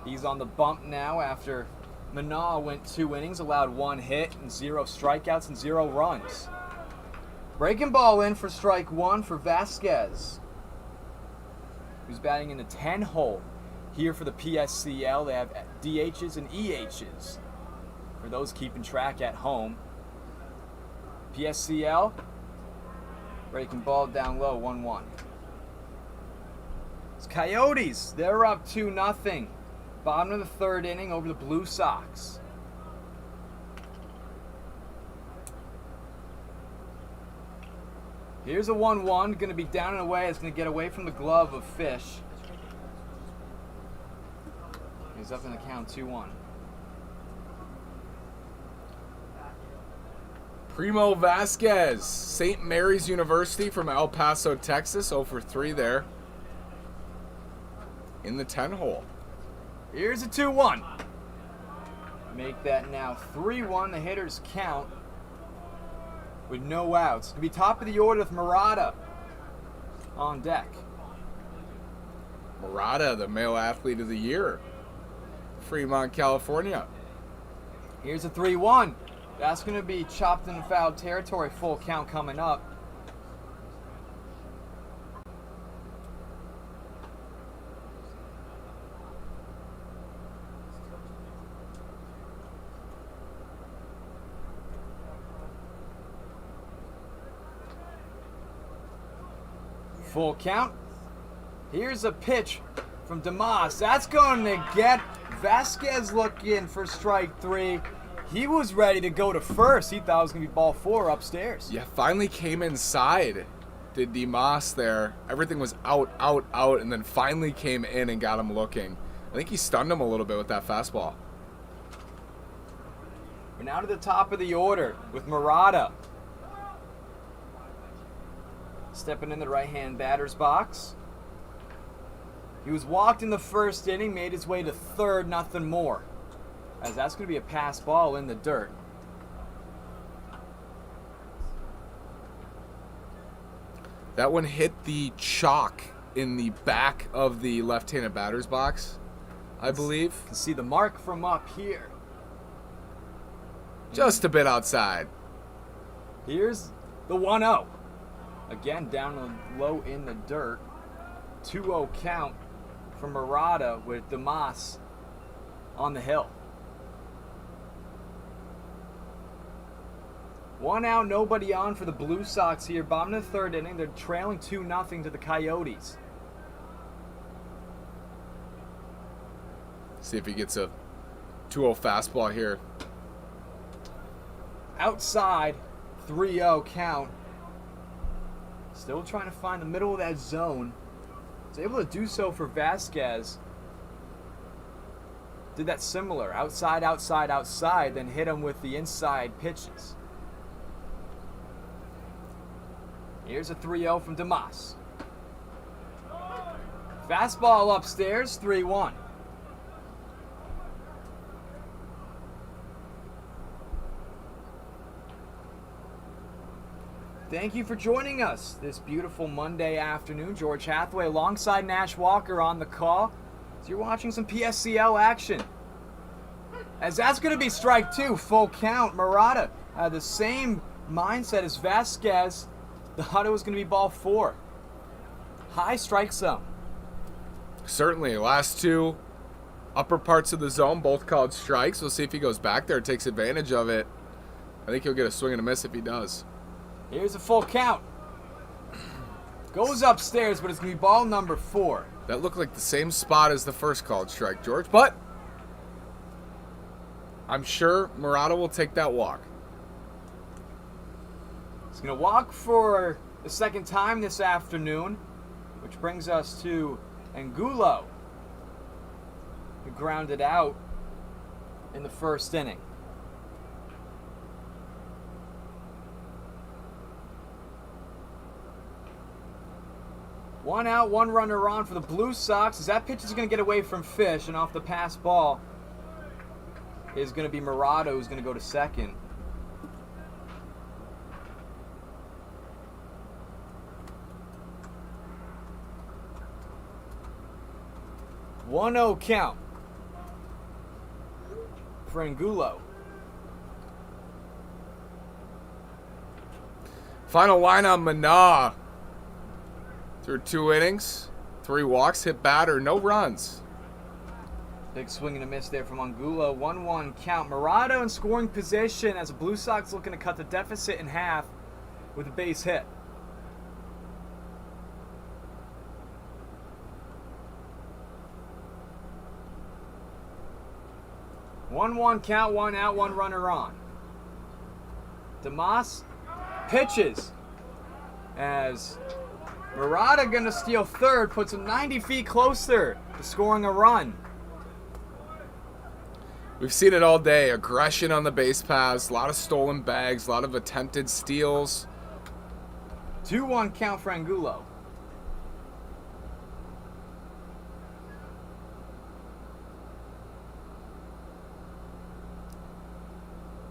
He's on the bump now after Manaw went 2 innings, allowed 1 hit and 0 strikeouts and 0 runs. Breaking ball in for strike 1 for Vasquez, who's batting in the 10 hole here for the PSCL. They have DHs and EHs for those keeping track at home. PSCL, breaking ball down low, 1-1. It's Coyotes, they're up 2-0. Bottom of the 3rd inning over the Blue Sox. Here's a 1-1. Going to be down and away. It's going to get away from the glove of Fish. He's up in the count 2-1. Primo Vasquez, St. Mary's University from El Paso, Texas. 0 for 3 there. In the 10 hole. Here's a 2-1. Make that now 3-1. The hitters count with no outs. It's going to be top of the order with Murata on deck. Murata, the male athlete of the year. Fremont, California. Here's a 3-1. That's going to be chopped in foul territory. Full count coming up. Full count. Here's a pitch from Damas. That's going to get Vasquez looking for strike 3. He was ready to go to first. He thought it was going to be ball 4 upstairs. Yeah, finally came inside. Did Damas there. Everything was out, and then finally came in and got him looking. I think he stunned him a little bit with that fastball. We're now to the top of the order with Murata. Stepping in the right-hand batter's box. He was walked in the first inning, made his way to third, nothing more. As that's going to be a pass ball in the dirt. That one hit the chalk in the back of the left-handed batter's box, I believe. You can see the mark from up here. Just a bit outside. Here's the 1-0. Again, down low in the dirt. 2-0 count for Murata with Damas on the hill. 1 out, nobody on for the Blue Sox here. Bottom of the third inning. They're trailing 2-0 to the Coyotes. See if he gets a 2-0 fastball here. Outside, 3-0 count. Still trying to find the middle of that zone. Was able to do so for Vasquez. Did that similar. Outside, then hit him with the inside pitches. Here's a 3-0 from Damas. Fastball upstairs, 3-1. Thank you for joining us this beautiful Monday afternoon. George Hathaway alongside Nash Walker on the call. So you're watching some PSCL action. As that's going to be strike 2, full count. Murata, the same mindset as Vasquez. The huddle was going to be ball 4. High strike zone. Certainly. Last 2 upper parts of the zone, both called strikes. We'll see if he goes back there and takes advantage of it. I think he'll get a swing and a miss if he does. Here's a full count. Goes upstairs, but it's going to be ball number 4. That looked like the same spot as the first called strike, George. But I'm sure Murata will take that walk. He's going to walk for the second time this afternoon, which brings us to Angulo, who grounded out in the first inning. One out, one runner on for the Blue Sox. As that pitch is going to get away from Fish, and off the pass ball is going to be Murata, who's going to go to second. One 0 count for Angulo. Final line on Mana. Through 2 innings, 3 walks, hit batter, no runs. Big swing and a miss there from Angulo. 1-1 count. Murata in scoring position as the Blue Sox looking to cut the deficit in half with a base hit. One count, 1 out, 1 runner on. Damas pitches. as Murata going to steal third, puts him 90 feet closer to scoring a run. We've seen it all day. Aggression on the base paths, a lot of stolen bags, a lot of attempted steals. 2-1 count for Angulo.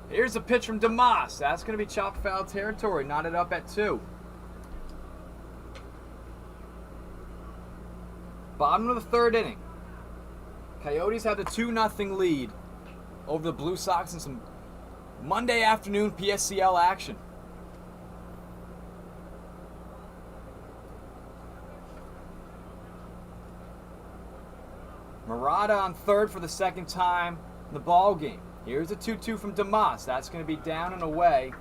Here's a pitch from Damas. That's going to be chopped foul territory. Knotted up at 2. Bottom of the third inning. Coyotes had a 2-0 lead over the Blue Sox in some Monday afternoon PSCL action. Murata on third for the second time in the ball game. Here's a 2-2 from Damas. That's going to be down and away.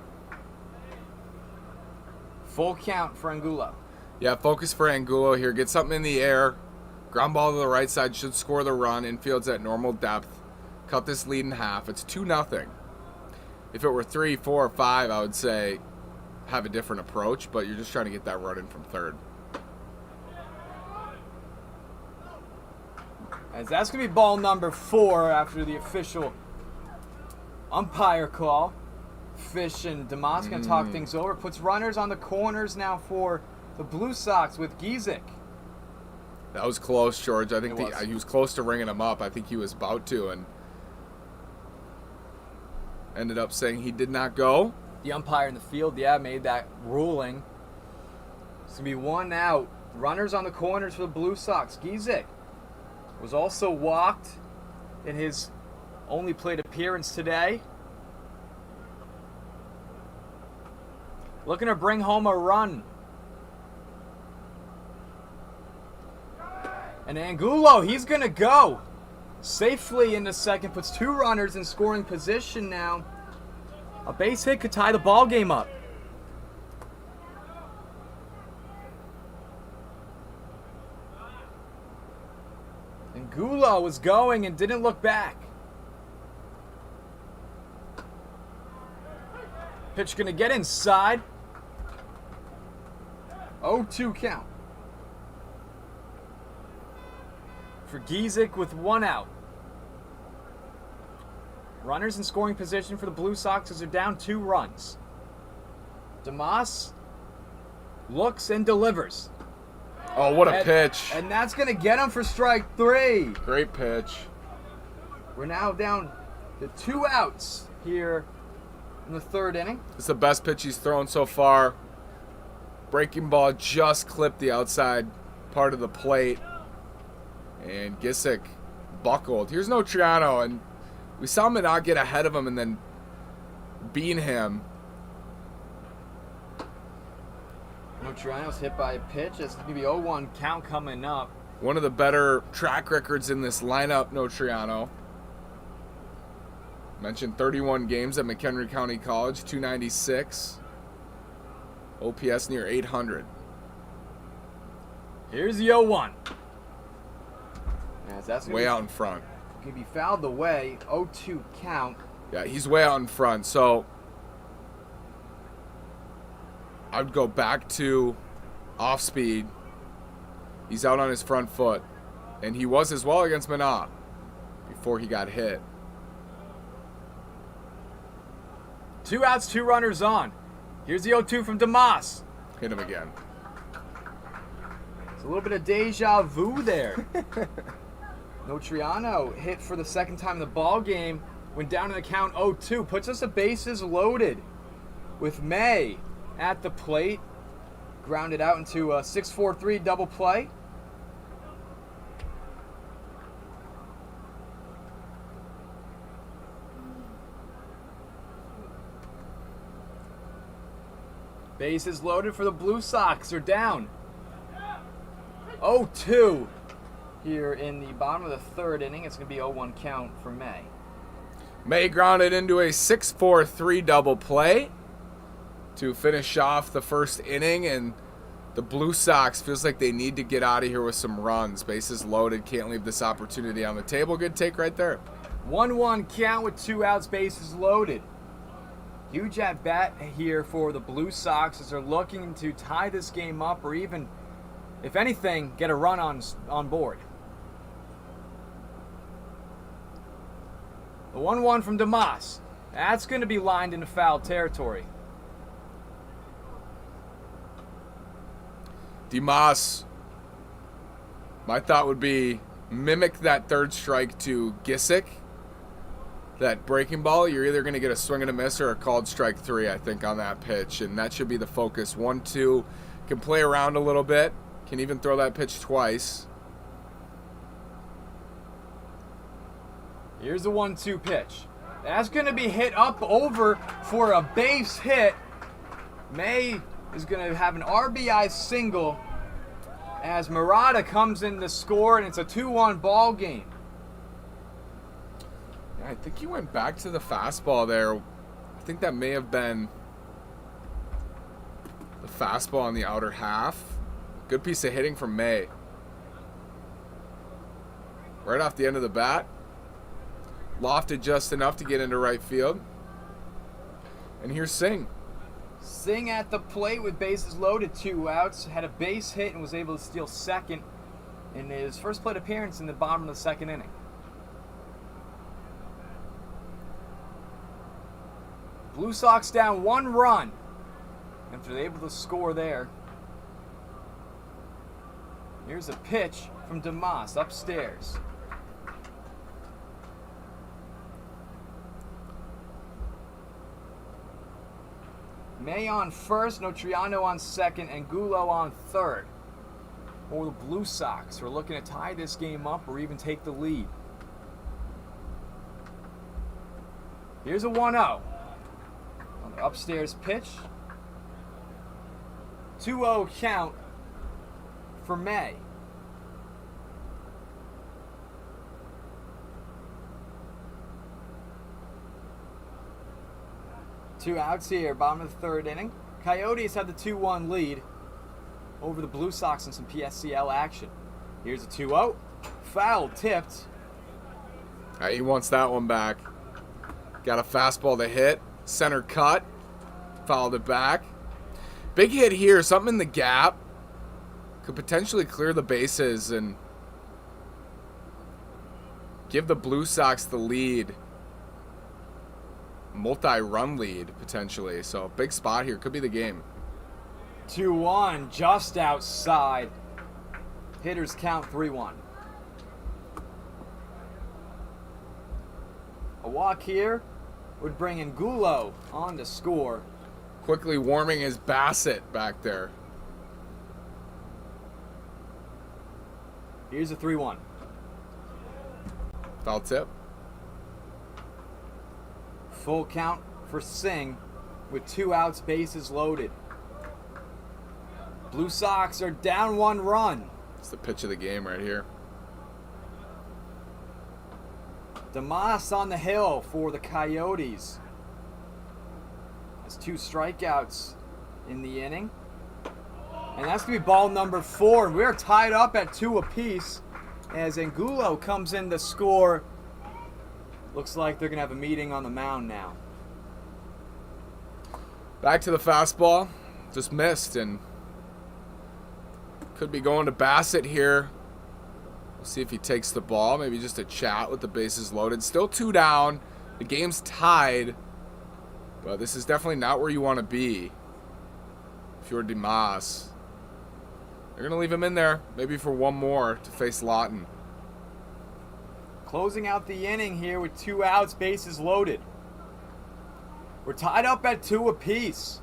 Full count for Angulo. Yeah, focus for Angulo here. Get something in the air. Ground ball to the right side should score the run. Infield's at normal depth. Cut this lead in half. It's 2-0. If it were 3, 4, or 5, I would say have a different approach, but you're just trying to get that run in from third. As that's going to be ball number 4 after the official umpire call. Fish and Damas going to talk things over. Puts runners on the corners now for the Blue Sox with Gizik. That was close, George. I think was. he was close to ringing him up. I think he was about to, and ended up saying he did not go. The umpire in the field, made that ruling. It's going to be 1 out. Runners on the corners for the Blue Sox. Gizik was also walked in his only plate appearance today. Looking to bring home a run. And Angulo, he's going to go safely into second. Puts 2 runners in scoring position now. A base hit could tie the ball game up. Angulo was going and didn't look back. Pitch going to get inside. 0-2 count. For Gizik with 1 out. Runners in scoring position for the Blue Sox as they're down 2 runs. Damas looks and delivers. Oh, what a pitch. And that's going to get him for strike 3. Great pitch. We're now down to 2 outs here in the third inning. It's the best pitch he's thrown so far. Breaking ball just clipped the outside part of the plate. And Gizik buckled. Here's no Triano, and we saw him not get ahead of him and then bean him. No Triano's hit by a pitch. It's going to be 0-1 count coming up. One of the better track records in this lineup, no Triano. Mentioned 31 games at McHenry County College, 296. OPS near 800. Here's the 0-1. That's way out in front. Can be fouled away. 0-2 count. Yeah, he's way out in front. So I would go back to off speed. He's out on his front foot. And he was as well against Manat before he got hit. 2 outs, 2 runners on. Here's the 0-2 from Damas. Hit him again. It's a little bit of deja vu there. No Triano hit for the second time in the ball game. Went down in the count 0-2. Puts us at bases loaded with May at the plate. Grounded out into a 6-4-3 double play. Bases loaded for the Blue Sox. They're down 0-2 here in the bottom of the third inning. It's going to be 0-1 count for May. May grounded into a 6-4-3 double play to finish off the first inning, and the Blue Sox feels like they need to get out of here with some runs. Bases loaded, can't leave this opportunity on the table. Good take right there. 1-1 count with 2 outs, bases loaded. Huge at bat here for the Blue Sox as they're looking to tie this game up or even, if anything, get a run on board. The 1-1 from DeMoss. That's going to be lined into foul territory. DeMoss, my thought would be mimic that third strike to Gisick. That breaking ball, you're either going to get a swing and a miss or a called strike 3, I think, on that pitch. And that should be the focus. 1-2, can play around a little bit. Can even throw that pitch twice. Here's the 1-2 pitch. That's going to be hit up over for a base hit. May is going to have an RBI single as Murata comes in to score, and it's a 2-1 ball game. Yeah, I think he went back to the fastball there. I think that may have been the fastball on the outer half. Good piece of hitting from May. Right off the end of the bat. Lofted just enough to get into right field. And here's Singh. Singh at the plate with bases loaded, 2 outs. Had a base hit and was able to steal second in his first plate appearance in the bottom of the 2nd inning. Blue Sox down 1 run after they're able to score there. Here's a pitch from DeMoss upstairs. May on first, Notriano on second, and Gulo on third. For the Blue Sox, who are looking to tie this game up or even take the lead. Here's a 1-0. On the upstairs pitch. 2-0 count for May. Two outs here, bottom of the 3rd inning. Coyotes have the 2-1 lead over the Blue Sox in some PSCL action. Here's a 2-0. Foul tipped. He wants that one back. Got a fastball to hit. Center cut. Fouled it back. Big hit here. Something in the gap. Could potentially clear the bases and give the Blue Sox the lead. Multi-run lead, potentially. So, big spot here. Could be the game. 2-1, just outside. Hitters count 3-1. A walk here would bring in Gulo on to score. Quickly warming his Bassett back there. Here's a 3-1. Foul tip. Full count for Singh with 2 outs, bases loaded. Blue Sox are down 1 run. It's the pitch of the game right here. DeMoss on the hill for the Coyotes. Has 2 strikeouts in the inning. And that's going to be ball number 4. We're tied up at 2 apiece as Angulo comes in to score. Looks like they're going to have a meeting on the mound now. Back to the fastball. Just missed and could be going to Bassett here. We'll see if he takes the ball. Maybe just a chat with the bases loaded. Still 2 down. The game's tied. But this is definitely not where you want to be if you're DeMoss. They're going to leave him in there. Maybe for 1 more to face Lawton. Closing out the inning here with 2 outs, bases loaded. We're tied up at 2 apiece.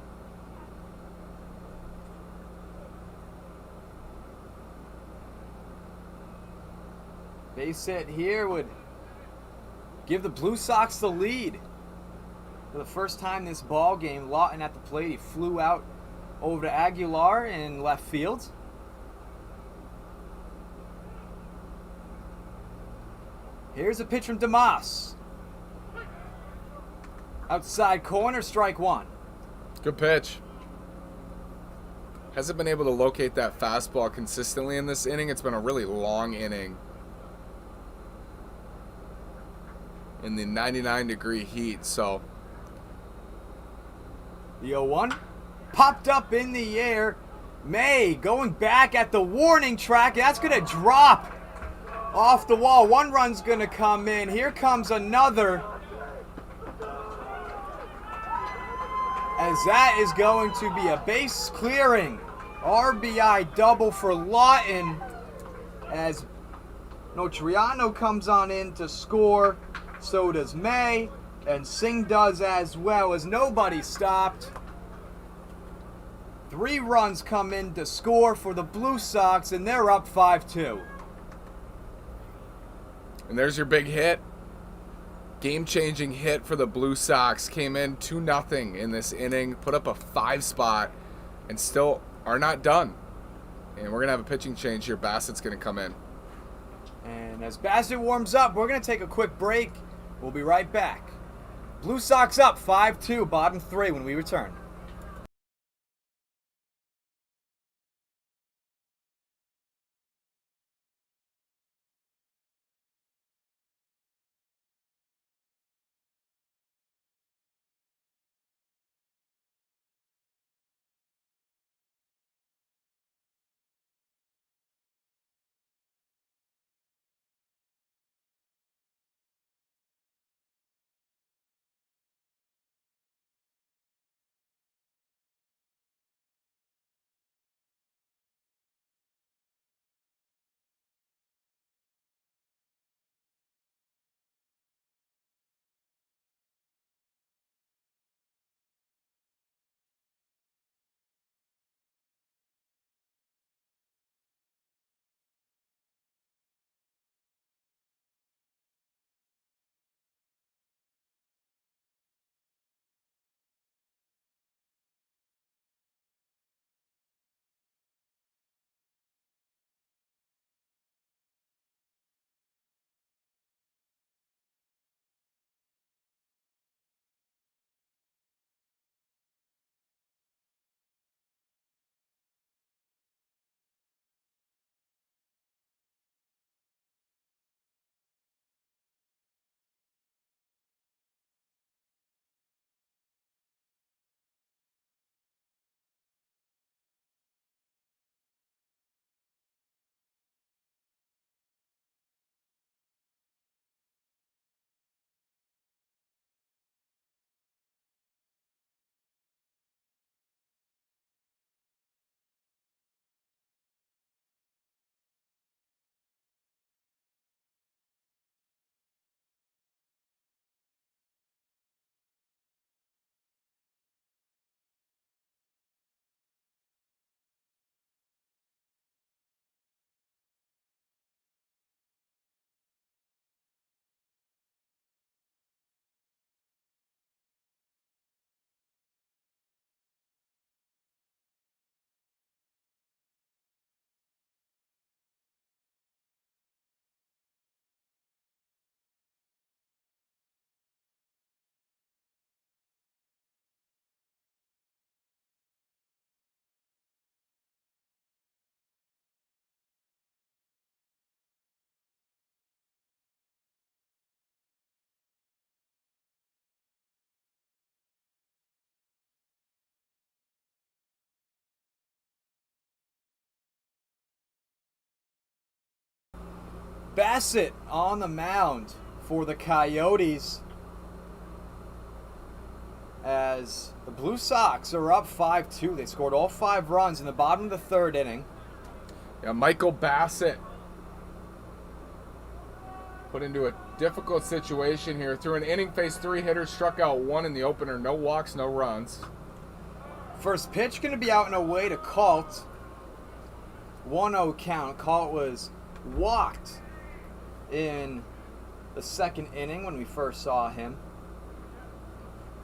Base hit here would give the Blue Sox the lead. For the first time this ball game, Lawton at the plate. He flew out over to Aguilar in left field. Here's a pitch from DeMoss. Outside corner, strike 1. Good pitch. Hasn't been able to locate that fastball consistently in this inning. It's been a really long inning. In the 99-degree heat, so The 0-1 popped up in the air. May going back at the warning track. That's going to drop off the wall. 1 run's going to come in. Here comes another. As that is going to be a base clearing RBI double for Lawton. As Notriano comes on in to score. So does May. And Singh does as well, as nobody stopped. 3 runs come in to score for the Blue Sox, and they're up 5-2. And there's your big hit. Game-changing hit for the Blue Sox. Came in 2-0 in this inning, put up a 5 spot, and still are not done. And we're going to have a pitching change here. Bassett's going to come in. And as Bassett warms up, we're going to take a quick break. We'll be right back. Blue Sox up 5-2, bottom 3 when we return. Bassett on the mound for the Coyotes, as the Blue Sox are up 5-2. They scored all 5 runs in the bottom of the 3rd inning. Yeah, Michael Bassett put into a difficult situation here. Through an inning, faced 3 hitters, struck out 1 in the opener. No walks, no runs. First pitch going to be out and away to Colt. 1-0 count. Colt was walked in the 2nd inning when we first saw him.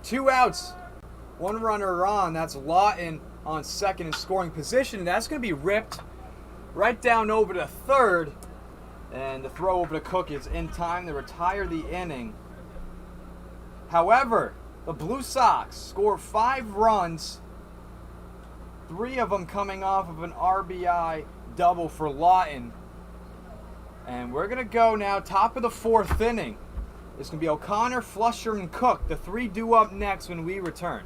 2 outs, 1 runner on. That's Lawton on 2nd in scoring position. And that's going to be ripped right down over to 3rd. And the throw over to Cook is in time to retire the inning. However, the Blue Sox score 5 runs, 3 of them coming off of an RBI double for Lawton. And we're going to go now top of the 4th inning. It's going to be O'Connor, Flusher, and Cook. The 3 due up next when we return.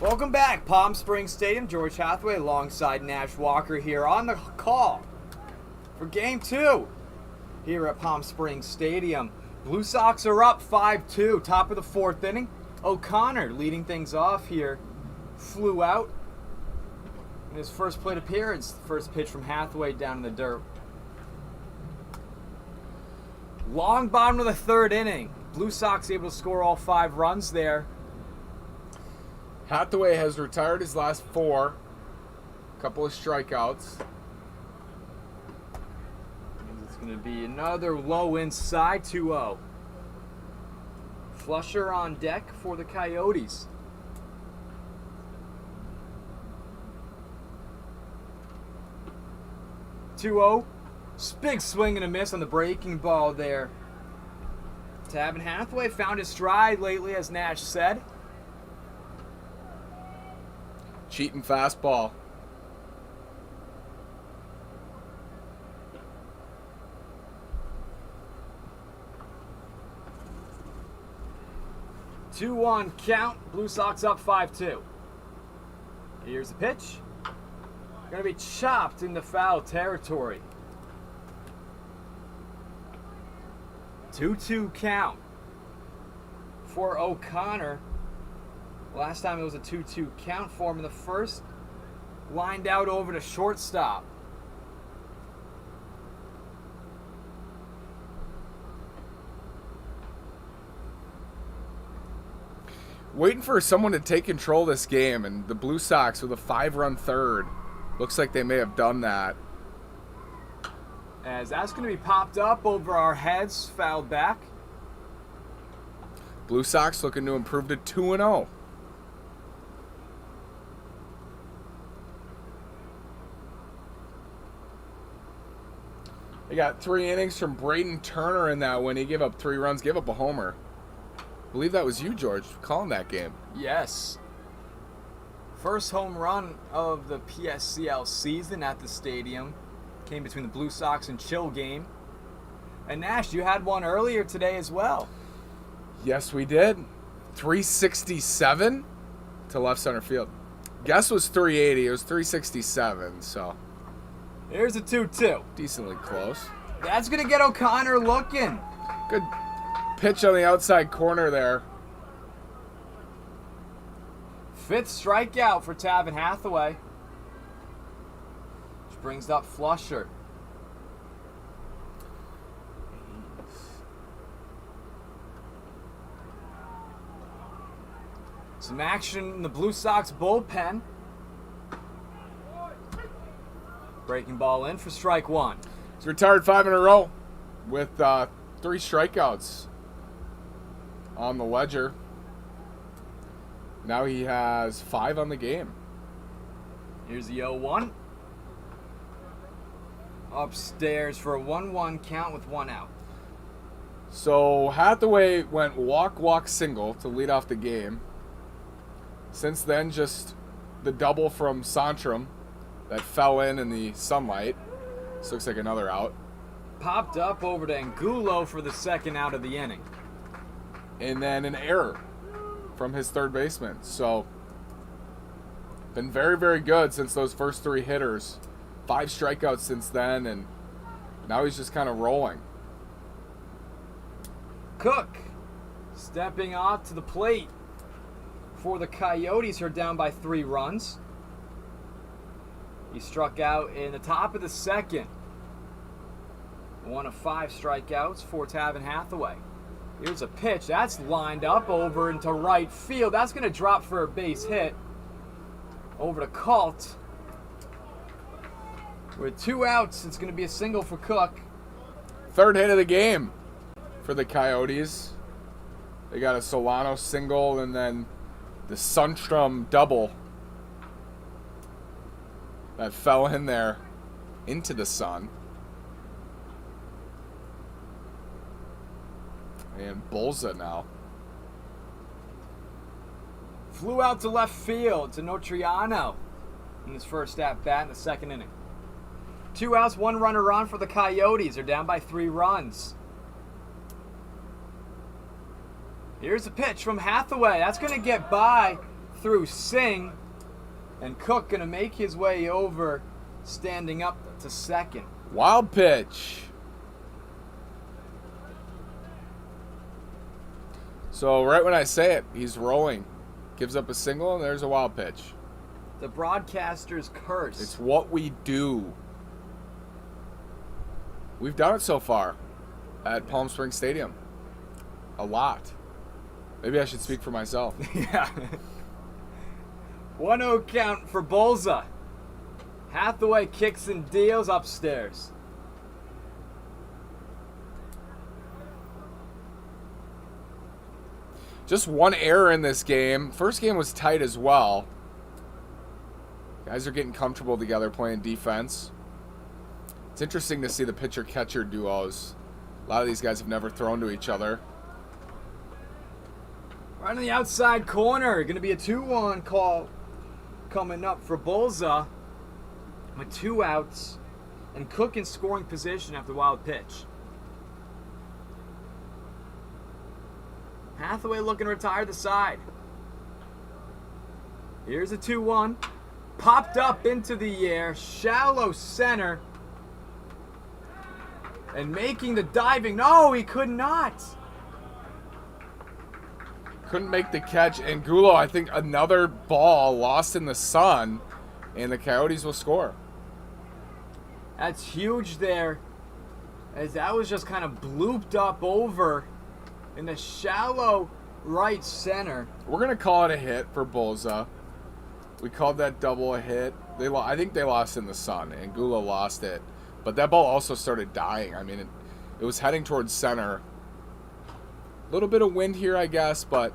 Welcome back, Palm Springs Stadium. George Hathaway alongside Nash Walker here on the call for Game 2 here at Palm Springs Stadium. Blue Sox are up 5-2, top of the 4th inning. O'Connor leading things off here. Flew out in his first plate appearance. First pitch from Hathaway down in the dirt. Long bottom of the 3rd inning. Blue Sox able to score all 5 runs there. Hathaway has retired his last 4. Couple of strikeouts. It's going to be another low inside 2-0. Flusher on deck for the Coyotes. Big swing and a miss on the breaking ball there. Tavin Hathaway found his stride lately, as Nash said. Cheating fastball. Two-one count. Blue Sox up 5-2. Here's the pitch. Going to be chopped into foul territory. 2-2 count for O'Connor. Last time it was a 2-2 count for him in the first. Lined out over to shortstop. Waiting for someone to take control of this game, and the Blue Sox with a 5-run third. Looks like they may have done that. As that's going to be popped up over our heads, fouled back. Blue Sox looking to improve to 2-0. They got 3 innings from Braden Turner in that win. He gave up 3 runs, gave up a homer. I believe that was you, George, calling that game. Yes. First home run of the PSCL season at the stadium. Came between the Blue Sox and Chill game. And Nash, you had one earlier today as well. Yes, we did. 367 to left center field. Guess was 380. It was 367, so. Here's a 2-2. Decently close. That's going to get O'Connor looking. Good pitch on the outside corner there. 5th strikeout for Tavin Hathaway. Which brings up Flusher. Some action in the Blue Sox bullpen. Breaking ball in for strike 1. He's retired 5 in a row with 3 strikeouts on the ledger. Now he has 5 on the game. Here's the 0-1. Upstairs for a 1-1 count with 1 out. So Hathaway went walk single to lead off the game. Since then, just the double from Santrum that fell in the sunlight. This looks like another out. Popped up over to Angulo for the 2nd out of the inning. And then an error from his third baseman. So, been very, very good since those first 3 hitters. 5 strikeouts since then, and now he's just kind of rolling. Cook stepping off to the plate for the Coyotes, who are down by 3 runs. He struck out in the top of the 2nd. 1 of 5 strikeouts for Tavin Hathaway. Here's a pitch. That's lined up over into right field. That's going to drop for a base hit. Over to Colt. With 2 outs, it's going to be a single for Cook. 3rd hit of the game for the Coyotes. They got a Solano single and then the Sundstrom double that fell in there into the sun. And Bolza now. Flew out to left field to Notriano in his first at-bat in the 2nd inning. 2 outs, 1 runner on for the Coyotes. They're down by 3 runs. Here's a pitch from Hathaway. That's going to get by through Singh. And Cook going to make his way over, standing up to second. Wild pitch. So right when I say it, he's rolling. Gives up a single, and there's a wild pitch. The broadcaster's curse. It's what we do. We've done it so far at Palm Springs Stadium. A lot. Maybe I should speak for myself. Yeah. 1-0 count for Bolza. Hathaway kicks and deals upstairs. Just one error in this game. First game was tight as well. Guys are getting comfortable together playing defense. It's interesting to see the pitcher-catcher duos. A lot of these guys have never thrown to each other. Right on the outside corner. Going to be a 2-1 call coming up for Bolza with 2 outs and Cook in scoring position after the wild pitch. Hathaway looking to retire the side. Here's a 2-1. Popped up into the air. Shallow center. And making the diving. No, he could not. Couldn't make the catch. And Gulo, I think another ball lost in the sun. And the Coyotes will score. That's huge there. As that was just kind of blooped up over in the shallow right center. We're going to call it a hit for Bolza. We called that double a hit. I think they lost in the sun, and Gulo lost it. But that ball also started dying. I mean, it was heading towards center. A little bit of wind here, I guess, but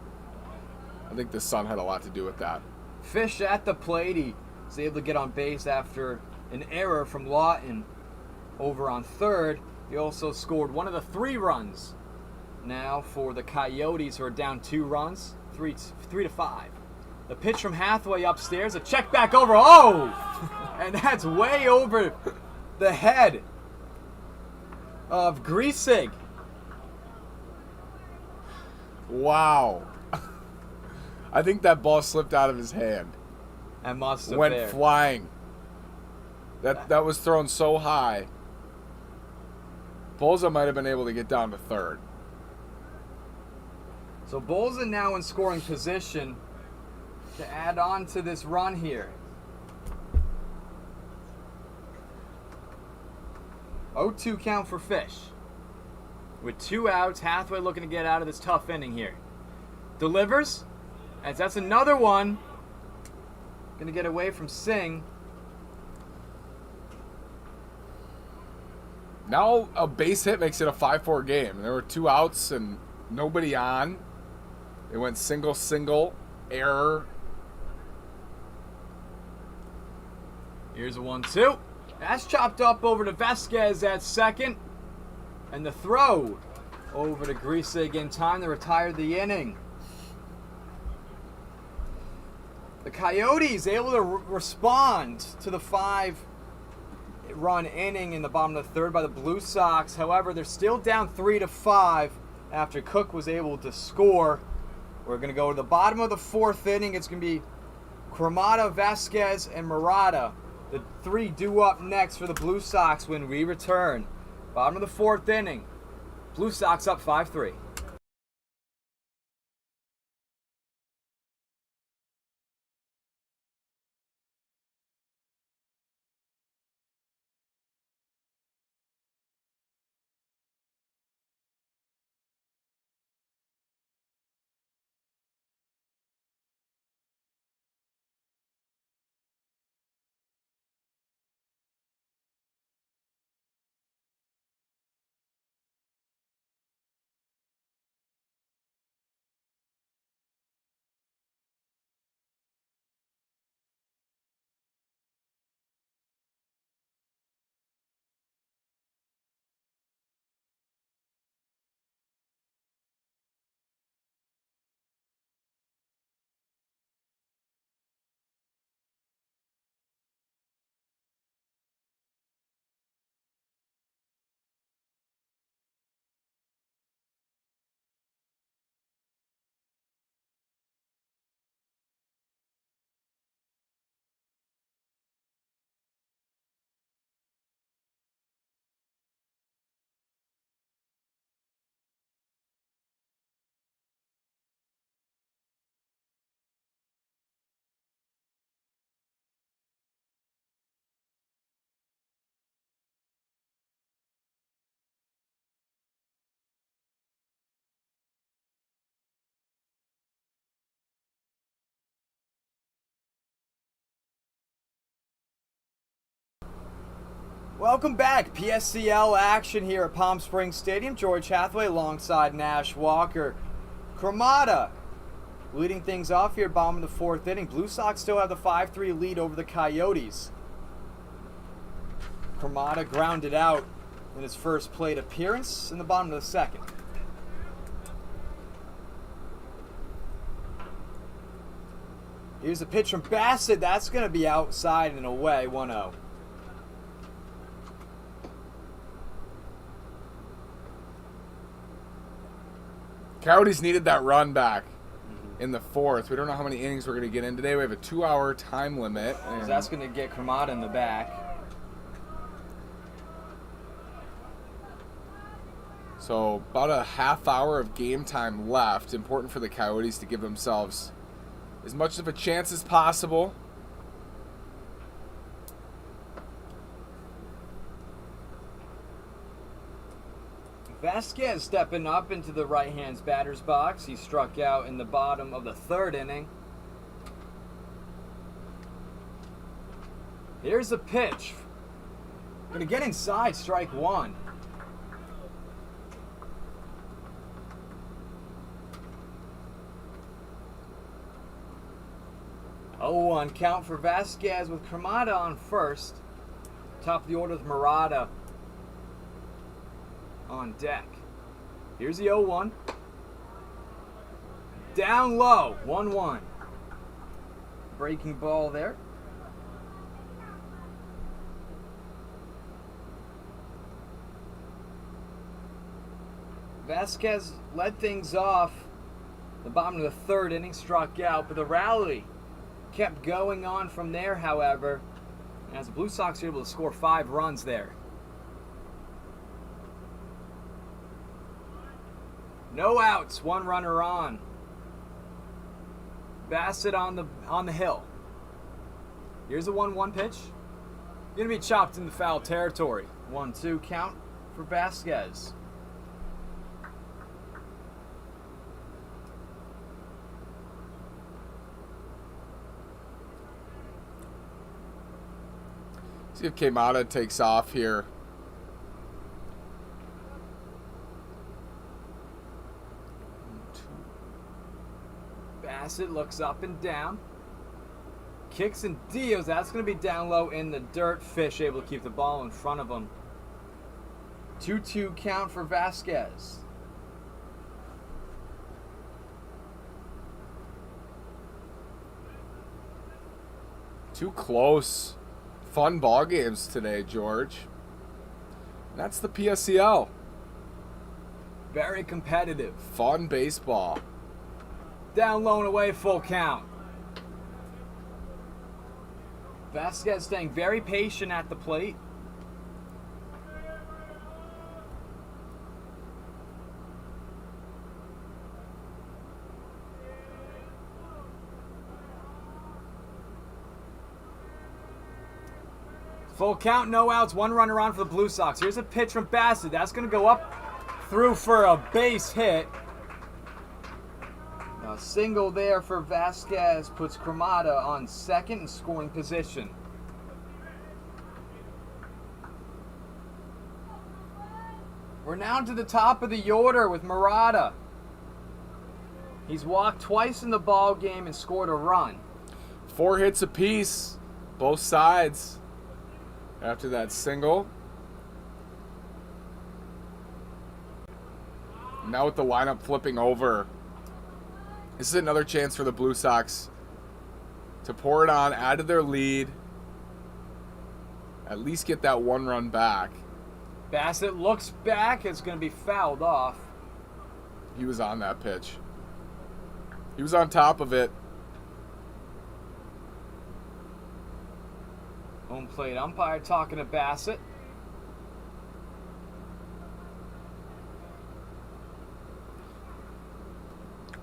I think the sun had a lot to do with that. Fish at the plate. He was able to get on base after an error from Lawton over on third. He also scored one of the 3 runs now for the Coyotes, who are down 2 runs, 3-5. The pitch from Hathaway upstairs, a check back over. Oh! And that's way over the head of Griesig. Wow. I think that ball slipped out of his hand. That must have went flying. That was thrown so high. Bolza might have been able to get down to third. So Bolza now in scoring position to add on to this run here. 0-2 count for Fish. With 2 outs, Hathaway looking to get out of this tough inning here. Delivers, as that's another one. Going to get away from Singh. Now a base hit makes it a 5-4 game. There were 2 outs and nobody on. It went single, error. Here's a 1-2. That's chopped up over to Vasquez at second. And the throw over to Griesig in time to retire the inning. The Coyotes able to respond to the 5-run inning in the bottom of the third by the Blue Sox. However, they're still down 3-5 after Cook was able to score. We're going to go to the bottom of the 4th inning. It's going to be Cremata, Vasquez, and Murata. The 3 due up next for the Blue Sox when we return. Bottom of the 4th inning. Blue Sox up 5-3. Welcome back. PSCL action here at Palm Springs Stadium. George Hathaway alongside Nash Walker. Cremata leading things off here, bottom of the fourth inning. Blue Sox still have the 5-3 lead over the Coyotes. Cremata grounded out in his first plate appearance in the bottom of the second. Here's a pitch from Bassett. That's going to be outside and away, 1-0. Coyotes needed that run back in the fourth. We don't know how many innings we're going to get in today. We have a 2-hour time limit. So that's going to get Cremata in the back. So about a half hour of game time left. Important for the Coyotes to give themselves as much of a chance as possible. Vasquez stepping up into the right-hand batter's box. He struck out in the bottom of the third inning. Here's a pitch. Gonna get inside, strike one. Oh, 1 count for Vasquez with Cremata on first. Top of the order with Murata on deck. Here's the 0-1. Down low, 1-1. Breaking ball there. Vasquez led things off the bottom of the third inning, struck out, but the rally kept going on from there, however, as the Blue Sox were able to score 5 runs there. No outs, 1 runner on. Bassett on the hill. Here's a 1-1 pitch. Gonna be chopped into foul territory. 1-2 count for Vasquez. See if Queimada takes off here. Bassett looks up and down. Kicks and deals. That's going to be down low in the dirt. Fish able to keep the ball in front of him. 2-2 count for Vasquez. Too close. Fun ball games today, George. That's the PSCL. Very competitive. Fun baseball. Down low and away, full count. Vasquez staying very patient at the plate. Full count, no outs, 1 runner on for the Blue Sox. Here's a pitch from Bassett. That's going to go up through for a base hit. A single there for Vasquez puts Cremata on second in scoring position. We're now to the top of the order with Murata. He's walked twice in the ball game and scored a run. 4 hits apiece, both sides. After that single. Now with the lineup flipping over, this is another chance for the Blue Sox to pour it on, add to their lead, at least get that 1 run back. Bassett looks back. It's going to be fouled off. He was on that pitch. He was on top of it. Home plate umpire talking to Bassett.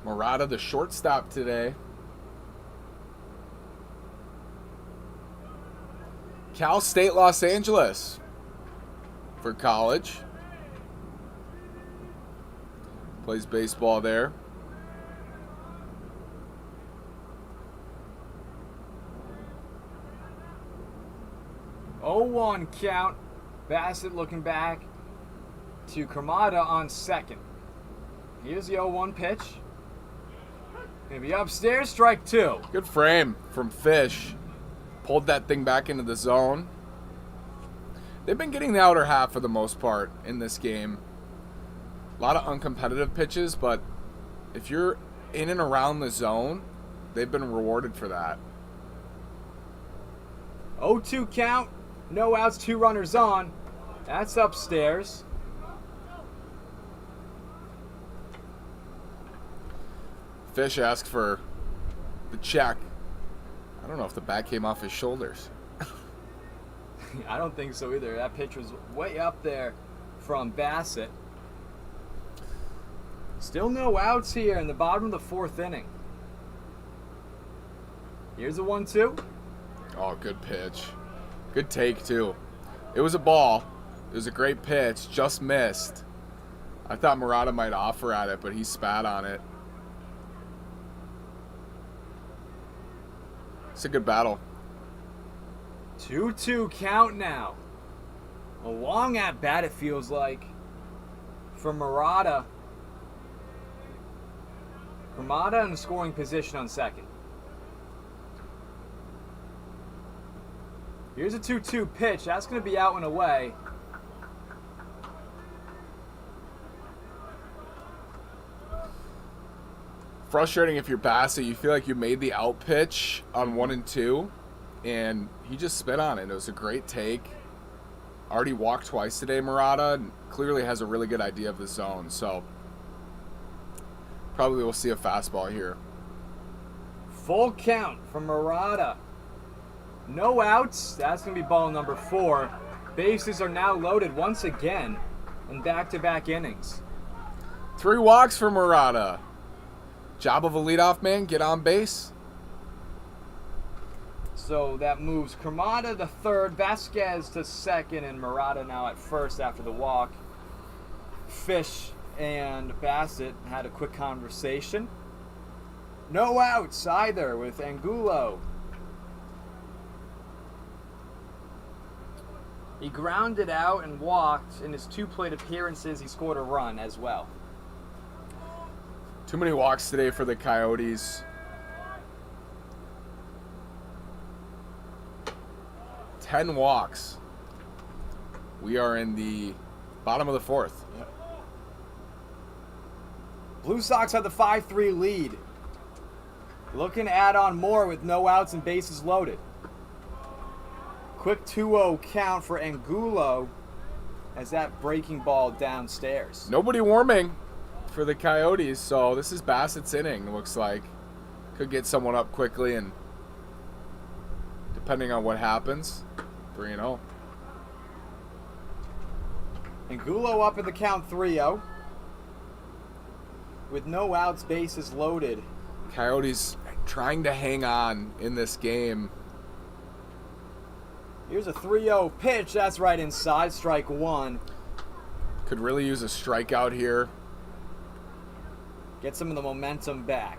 Murata, the shortstop today. Cal State Los Angeles for college. Plays baseball there. Oh, 0-1 count Bassett looking back to Kermada on second. Here's the 0-1 pitch. Gonna be upstairs, strike two. Good frame from Fish. Pulled that thing back into the zone. They've been getting the outer half for the most part in this game. A lot of uncompetitive pitches, but if you're in and around the zone, they've been rewarded for that. 0-2 count, no outs, 2 runners on. That's upstairs. Fish asked for the check. I don't know if the bat came off his shoulders. I don't think so either. That pitch was way up there from Bassett. Still no outs here in the bottom of the 4th inning. Here's a 1-2. Oh, good pitch. Good take, too. It was a ball. It was a great pitch. Just missed. I thought Murata might offer at it, but he spat on it. It's a good battle. 2-2 count now. A long at bat, it feels like, for Murata. Murata in scoring position on second. Here's a 2-2 pitch. That's going to be out and away. Frustrating if you're Bassett. You feel like you made the out pitch on 1 and 2, and he just spit on it. It was a great take. Already walked twice today, Murata, and clearly has a really good idea of the zone. So probably we'll see a fastball here. Full count from Murata. No outs. That's going to be ball number 4. Bases are now loaded once again in back-to-back innings. 3 walks for Murata. Job of a leadoff man, get on base. So that moves Kermada to third, Vasquez to second, and Murata now at first after the walk. Fish and Bassett had a quick conversation. No outs either with Angulo. He grounded out and walked. In his 2 plate appearances, he scored a run as well. Too many walks today for the Coyotes. 10 walks. We are in the bottom of the 4th. Yep. Blue Sox have the 5-3 lead. Looking to add on more with no outs and bases loaded. Quick 2-0 count for Angulo as that breaking ball downstairs. Nobody warming for the Coyotes, so this is Bassett's inning, it looks like. Could get someone up quickly, and depending on what happens, 3-0. Angulo up in the count 3-0. With no outs, bases loaded. Coyotes trying to hang on in this game. Here's a 3-0 pitch. That's right inside. Strike 1. Could really use a strikeout here. Get some of the momentum back.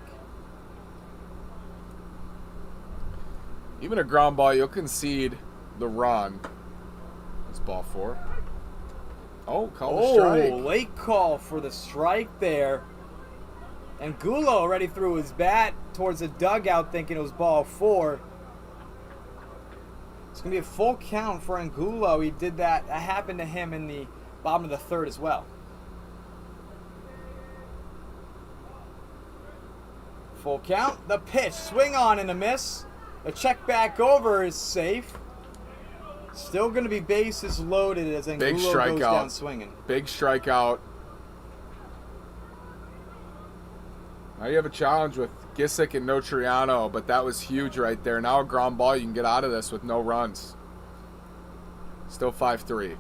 Even a ground ball, you'll concede the run. That's ball 4. Oh, call the strike. Late call for the strike there. Angulo already threw his bat towards the dugout thinking it was ball 4. It's going to be a full count for Angulo. He did that. That happened to him in the bottom of the 3rd as well. Full count. The pitch. Swing on and a miss. The check back over is safe. Still going to be bases loaded as Angulo goes down swinging. Big strikeout. Now you have a challenge with Gisick and Notriano, but that was huge right there. Now a ground ball, you can get out of this with no runs. Still 5-3.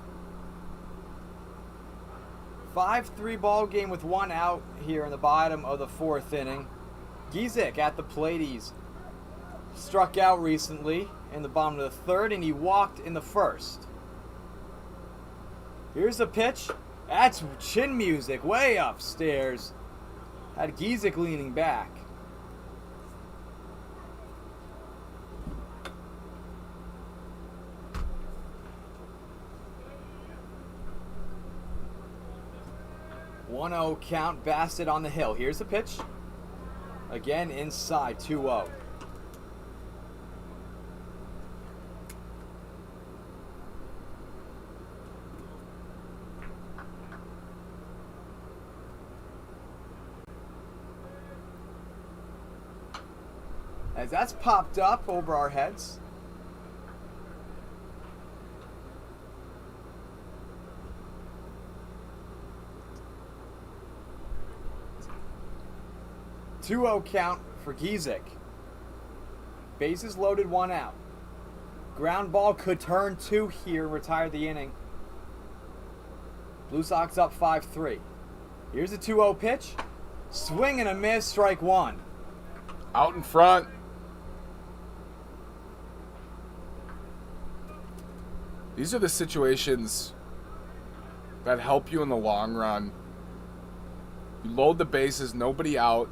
5-3 ball game with 1 out here in the bottom of the 4th inning. Gisick at the plate. He's struck out recently in the bottom of the 3rd, and he walked in the 1st. Here's the pitch. That's chin music way upstairs. Had Gisick leaning back. 1-0 count, Bassett on the hill. Here's the pitch. Again, inside, 2-0. As that's popped up over our heads. Two-0 count for Giesick. Bases loaded, 1 out. Ground ball could turn 2 here, retire the inning. Blue Sox up 5-3. Here's a 2-0 pitch. Swing and a miss, strike 1. Out in front. These are the situations that help you in the long run. You load the bases, nobody out.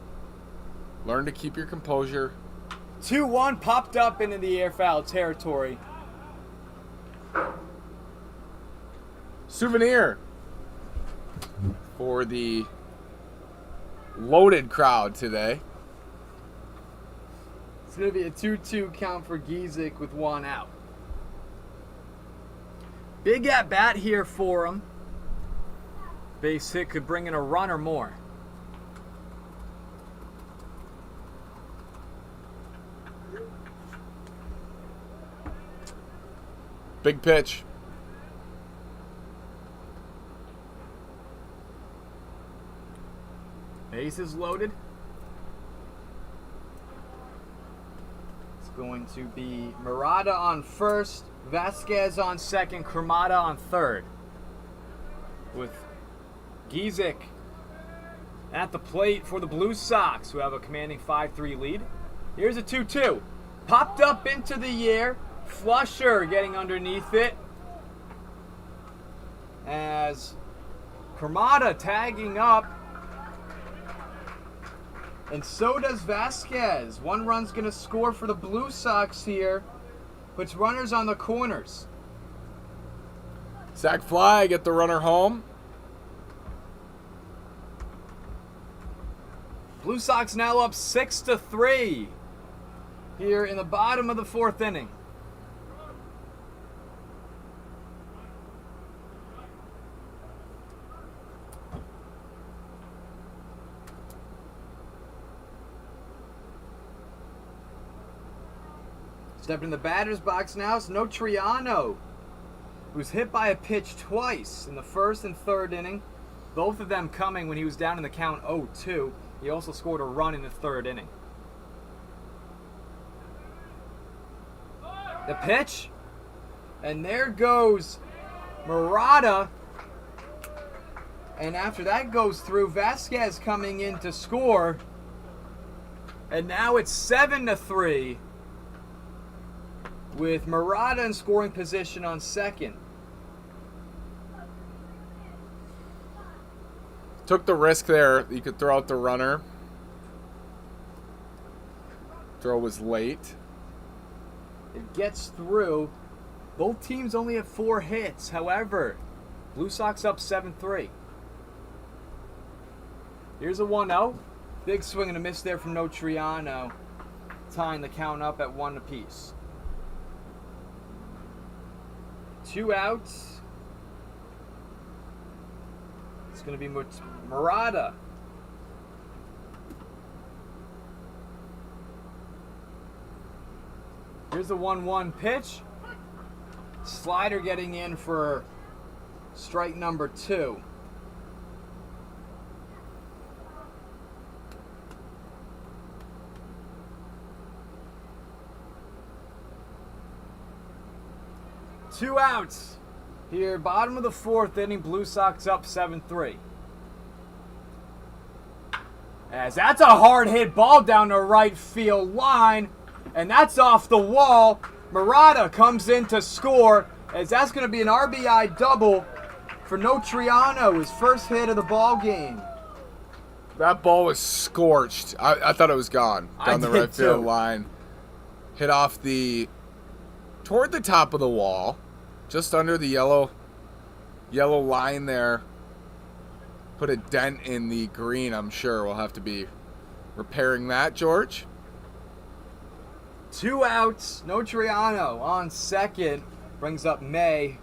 Learn to keep your composure. 2-1 popped up into the air, foul territory. Souvenir for the loaded crowd today. It's going to be a 2-2 count for Giesick with 1 out. Big at bat here for him. Base hit could bring in a run or more. Big pitch. Bases loaded. It's going to be Murata on first, Vasquez on second, Cremata on third. With Giesick at the plate for the Blue Sox, who have a commanding 5-3 lead. Here's a 2-2. Popped up into the air. Flusher getting underneath it. As Cremata tagging up. And so does Vasquez. 1 run's going to score for the Blue Sox here. Puts runners on the corners. Sac fly, get the runner home. Blue Sox now up 6-3 here in the bottom of the 4th inning. Stepping in the batter's box now is Notriano, who's hit by a pitch twice in the 1st and 3rd inning. Both of them coming when he was down in the count 0-2. He also scored a run in the 3rd inning. The pitch, and there goes Murata. And after that goes through, Vasquez coming in to score. And now it's 7-3 with Murata in scoring position on second. Took the risk there. You could throw out the runner. Throw was late. It gets through. Both teams only have 4 hits. However, Blue Sox up 7-3. Here's a 1-0. Big swing and a miss there from Notriano, tying the count up at 1 apiece. 2 outs. It's going to be Murata. Here's the 1-1 pitch. Slider getting in for strike number 2. Two outs here, bottom of the 4th inning. Blue Sox up 7-3. As that's a hard hit ball down the right field line, and that's off the wall. Murata comes in to score, as that's going to be an RBI double for Notriano, his first hit of the ball game. That ball was scorched. I thought it was gone down the right field line. Hit off toward the top of the wall, just under the yellow line there. put a dent in the green, I'm sure. We'll have to be repairing that, George. 2 outs. No Triano on second. Brings up May,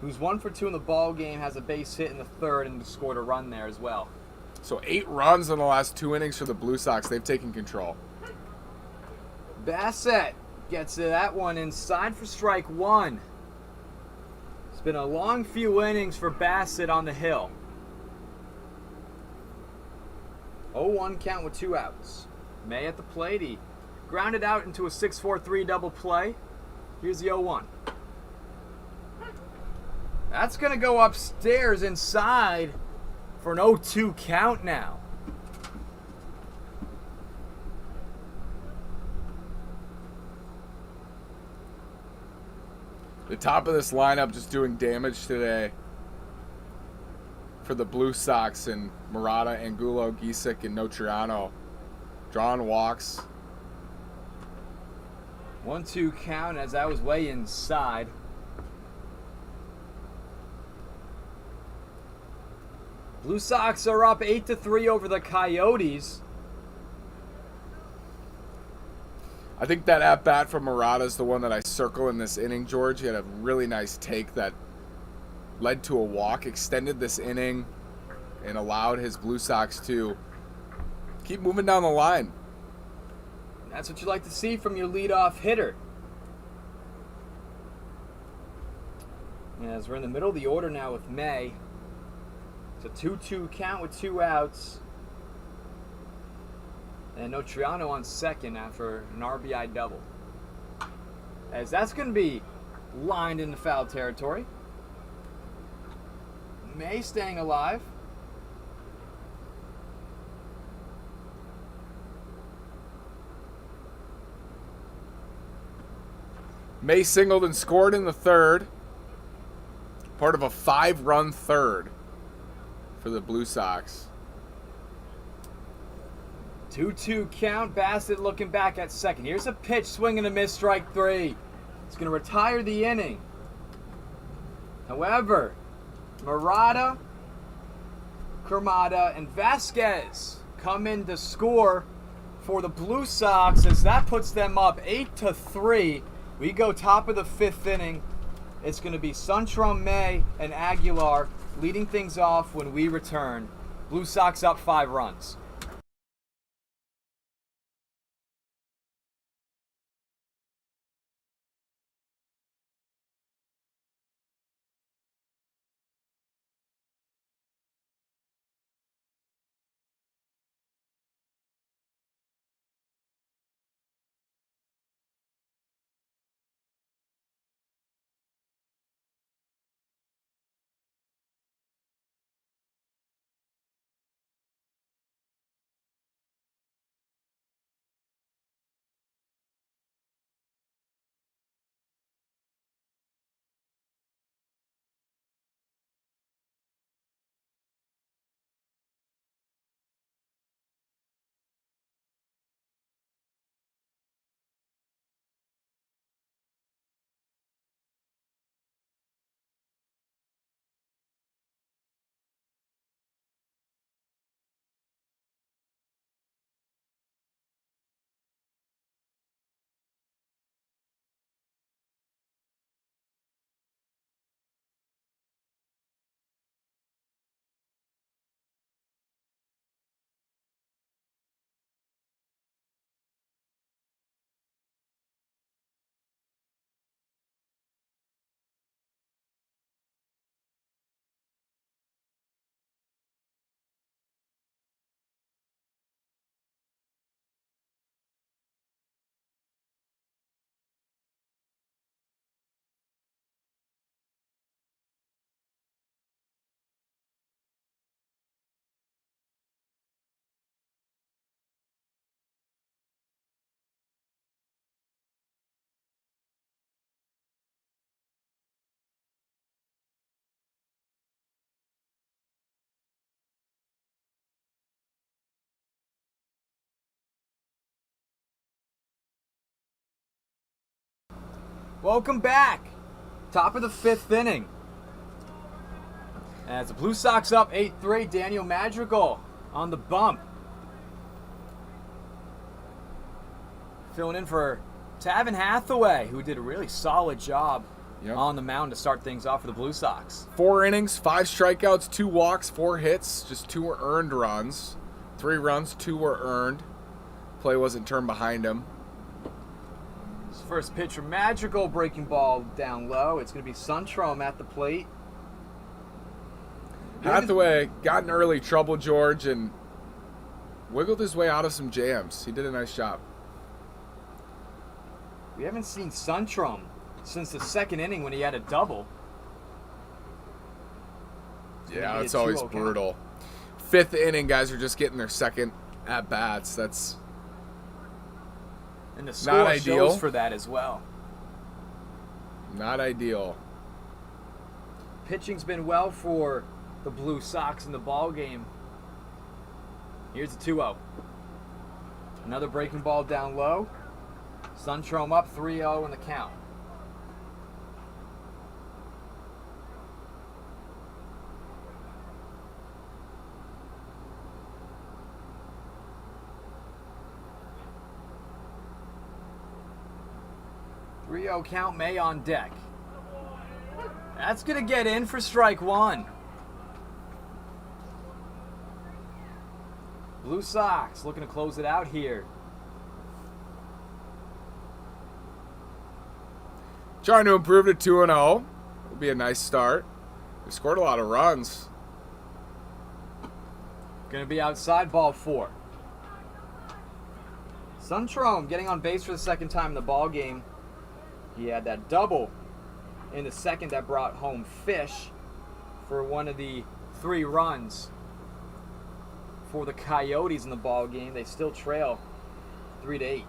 who's 1 for 2 in the ball game, has a base hit in the third and scored a run there as well. So 8 runs in the last 2 innings for the Blue Sox. They've taken control. Bassett gets that one inside for strike 1. It's been a long few innings for Bassett on the hill. 0-1 count with 2 outs. May at the plate. He grounded out into a 6-4-3 double play. Here's the 0-1. That's going to go upstairs inside for an 0-2 count now. The top of this lineup just doing damage today for the Blue Sox, and Murata, Angulo, Gisick, and Notriano drawing walks. 1-2 count as that was way inside. Blue Sox are up 8-3 over the Coyotes. I think that at-bat from Murata is the one that I circle in this inning, George. He had a really nice take that led to a walk, extended this inning, and allowed his Blue Sox to keep moving down the line. That's what you like to see from your leadoff hitter. As we're in the middle of the order now with May. It's a 2-2 count with 2 outs. And Notriano on second after an RBI double. As that's going to be lined into foul territory. May staying alive. May singled and scored in the third. Part of a 5-run third for the Blue Sox. 2-2 count. Bassett looking back at second. Here's a pitch, swing and a miss, strike 3. It's going to retire the inning. However, Murata, Kermada, and Vasquez come in to score for the Blue Sox as that puts them up 8-3. We go top of the 5th inning. It's going to be Sundstrom, May, and Aguilar leading things off when we return. Blue Sox up 5 runs. Welcome back. Top of the 5th inning. As the Blue Sox up 8-3, Daniel Madrigal on the bump. Filling in for Tavin Hathaway, who did a really solid job on the mound to start things off for the Blue Sox. 4 innings, 5 strikeouts, 2 walks, 4 hits, just 2 were earned runs. 3 runs, 2 were earned. Play wasn't turned behind him. His first pitch from Madrigal, breaking ball down low. It's going to be Sundstrom at the plate. Hathaway got in early trouble, George, and wiggled his way out of some jams. He did a nice job. We haven't seen Sundstrom since the second inning when he had a double. Yeah, it's always brutal. 5th inning, guys are just getting their second at-bats. That's and the score not ideal shows for that as well. Not ideal. Pitching's been well for the Blue Sox in the ball game. Here's the 2-0. Another breaking ball down low. Sundstrom up 3-0 in the count. Count, May on deck. That's going to get in for strike 1. Blue Sox looking to close it out here. Trying to improve to 2-0. Will be a nice start. We scored a lot of runs. Going to be outside, ball 4. Sundstrom getting on base for the second time in the ball game. He had that double in the second that brought home Fish for one of the 3 runs for the Coyotes in the ball game. They still trail 3-8.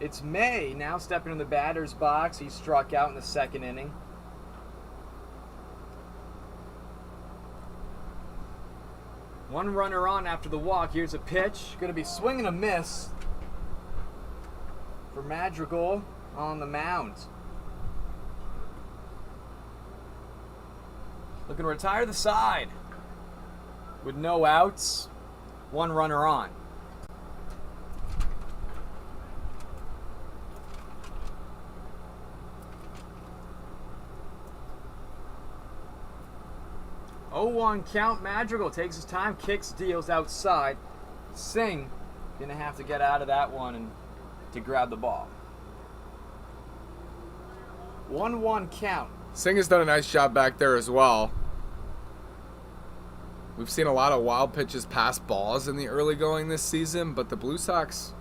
It's May now stepping in the batter's box. He struck out in the second inning. One runner on after the walk. Here's a pitch. Going to be swing and a miss for Madrigal on the mound. Looking to retire the side with no outs. One runner on. Oh, 0-1 count. Madrigal takes his time, kicks, deals outside. Singh gonna have to get out of that one and to grab the ball. 1-1 count. Singh has done a nice job back there as well. We've seen a lot of wild pitches past balls in the early going this season, but the Blue Sox,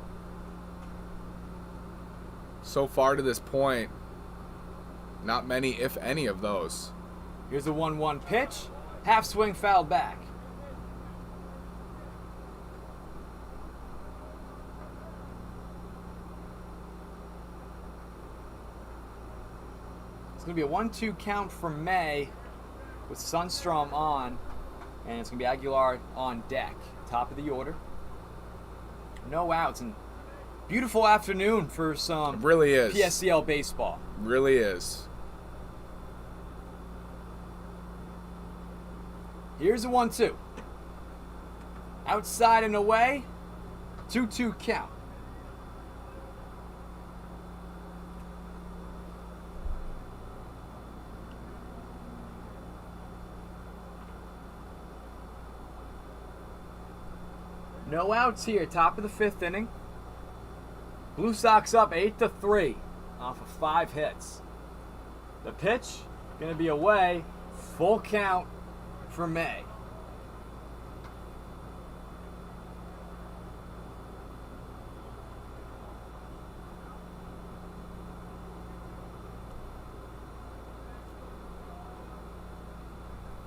so far to this point, not many, if any, of those. Here's a 1-1 pitch. Half swing, fouled back. It's going to be a 1-2 count for May with Sundstrom on, and it's going to be Aguilar on deck. Top of the order. No outs, and beautiful afternoon for some It really is. PSCL baseball. Really is. Here's a 1-2. Outside and away. 2-2 count. No outs here. Top of the 5th inning. Blue Sox up 8-3 off of 5 hits. The pitch going to be away. Full count for May.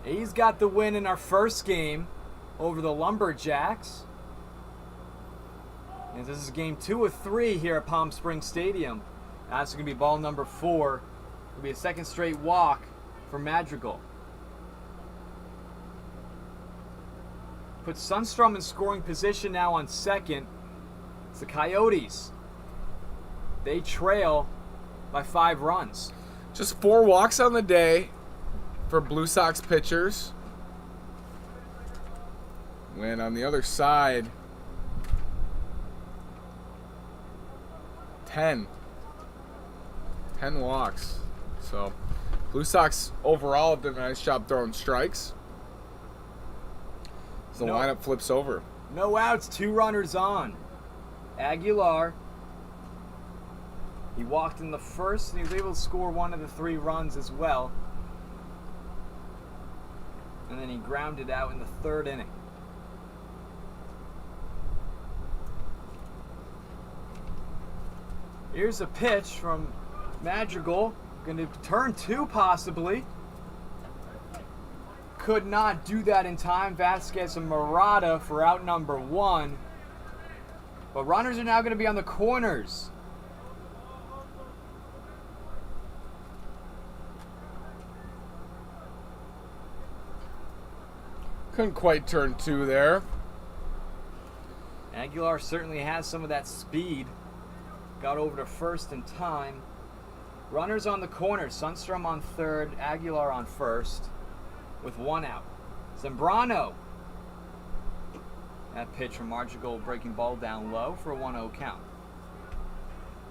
A's got the win in our first game over the Lumberjacks. And this is game 2 of 3 here at Palm Springs Stadium. That's going to be ball number 4. It'll be a second straight walk for Madrigal. Puts Sundstrom in scoring position now on second. It's the Coyotes. They trail by 5 runs. Just 4 walks on the day, for Blue Sox pitchers. When on the other side, 10 walks. So Blue Sox overall did a nice job throwing strikes. So the lineup flips over. No outs, 2 runners on. Aguilar. He walked in the first, and he was able to score 1 of the 3 runs as well. And then he grounded out in the 3rd inning. Here's a pitch from Madrigal. Going to turn 2 possibly. Could not do that in time. Vasquez and Murata for out number 1. But runners are now going to be on the corners. Couldn't quite turn 2 there. Aguilar certainly has some of that speed. Got over to first in time. Runners on the corner. Sundstrom on 3rd, Aguilar on 1st, with 1 out. Zambrano. That pitch from Madrigal, breaking ball down low for a 1-0 count.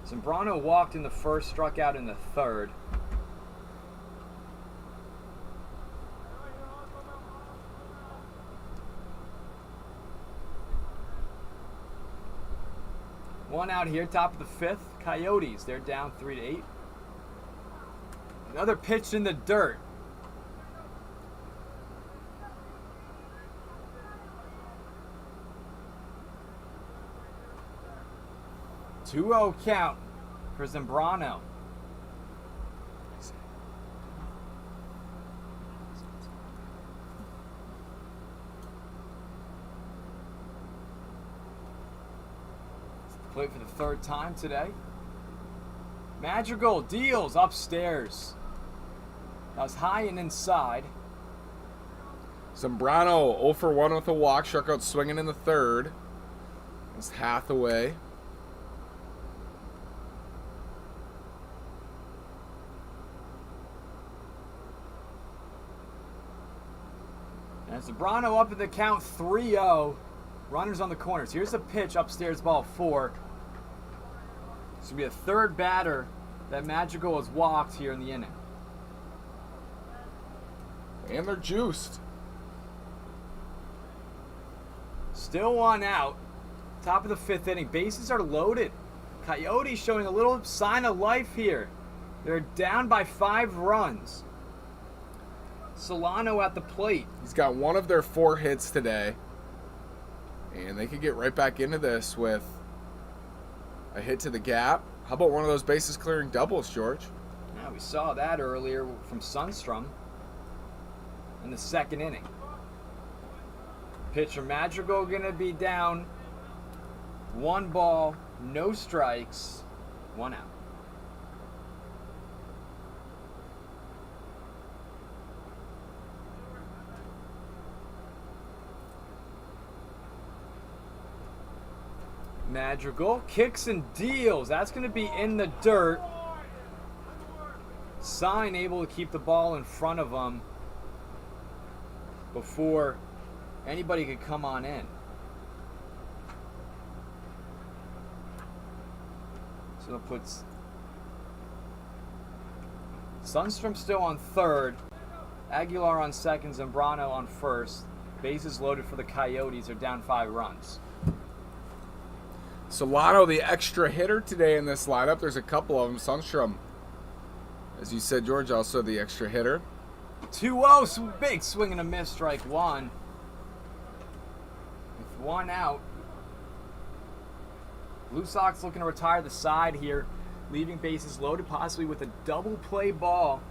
Zambrano walked in the 1st, struck out in the 3rd. One out here, top of the 5th. Coyotes, they're down 3-8. Another pitch in the dirt. Two-0 count for Zambrano. Played for the 3rd time today. Madrigal deals upstairs. That was high and inside. Zambrano 0 for 1 with a walk, struck out swinging in the 3rd. It's Hathaway. And Zambrano up at the count 3-0. Runners on the corners. Here's a pitch upstairs, ball 4. This will be a 3rd batter that Madrigal has walked here in the inning. And they're juiced. Still 1 out. Top of the 5th inning. Bases are loaded. Coyotes showing a little sign of life here. They're down by 5 runs. Solano at the plate. He's got 1 of their 4 hits today. And they could get right back into this with a hit to the gap. How about one of those bases clearing doubles, George? Yeah, we saw that earlier from Sundstrom in the 2nd inning. Pitcher Madrigal going to be down. 1 ball, no strikes, 1 out. Madrigal kicks and deals. That's going to be in the dirt. Sign able to keep the ball in front of him before anybody could come on in. So it puts Sundstrom still on 3rd, Aguilar on 2nd, Zambrano on 1st. Bases loaded for the Coyotes. Are down 5 runs. Solano, the extra hitter today in this lineup. There's a couple of them. Sundstrom, as you said, George, also the extra hitter. 2-0, big swing and a miss, strike 1. With 1 out. Blue Sox looking to retire the side here, leaving bases loaded, possibly with a double play ball.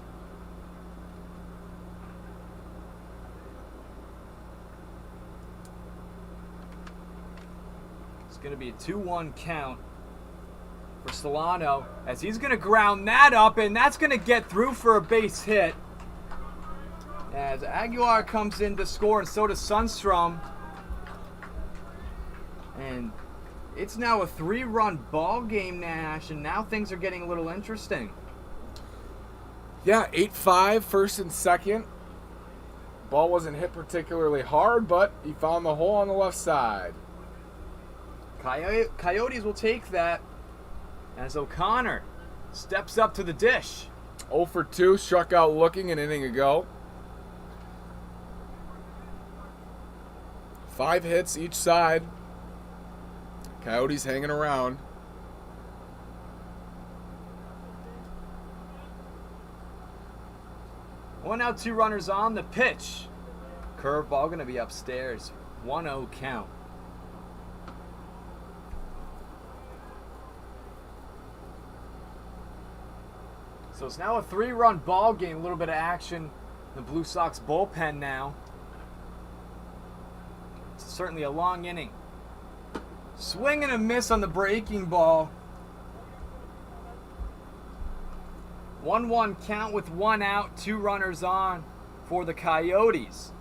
It's going to be a 2-1 count for Solano, as he's going to ground that up, and that's going to get through for a base hit. As Aguilar comes in to score, and so does Sundstrom. And it's now a 3-run ball game, Nash, and now things are getting a little interesting. Yeah, 8-5, 1st and 2nd. Ball wasn't hit particularly hard, but he found the hole on the left side. Coyotes will take that as O'Connor steps up to the dish. 0 for 2, struck out looking an inning ago. 5 hits each side. Coyotes hanging around. One out, 2 runners on. The pitch. Curveball going to be upstairs. 1-0 count. So it's now a 3-run ball game. A little bit of action in the Blue Sox bullpen now. It's certainly a long inning. Swing and a miss on the breaking ball. 1-1 count with 1 out, 2 runners on for the Coyotes.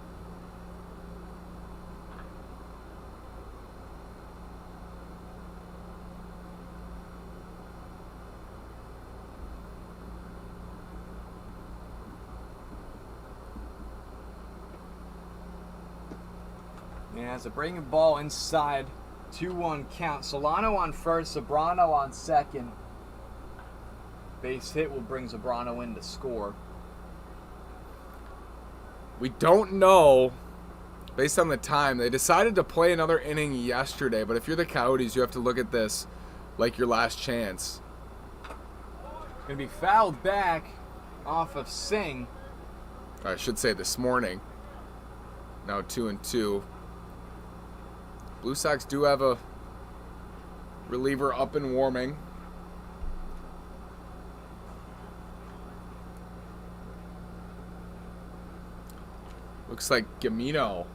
And as a breaking ball inside, 2-1 count. Solano on first, Sobrano on second. Base hit will bring Sobrano in to score. We don't know, based on the time, they decided to play another inning yesterday, but if you're the Coyotes, you have to look at this like your last chance. Going to be fouled back off of Singh. I should say this morning. Now 2-2. Blue Sox do have a reliever up and warming. Looks like Gamino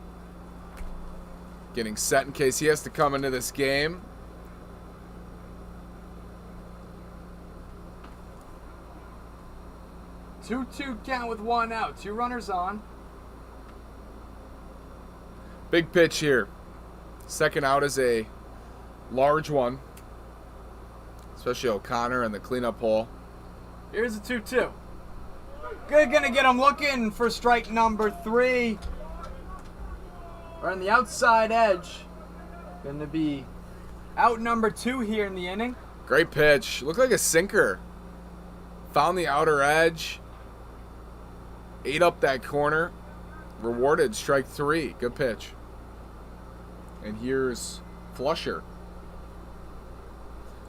getting set in case he has to come into this game. Two count with 1 out, 2 runners on. Big pitch here. Second out is a large one, especially O'Connor and the cleanup hole. Here's a 2-2. Good, gonna get him looking for strike number 3. Right on the outside edge. Gonna be out number 2 here in the inning. Great pitch. Looked like a sinker. Found the outer edge. Ate up that corner. Rewarded strike 3. Good pitch. And here's Flusher.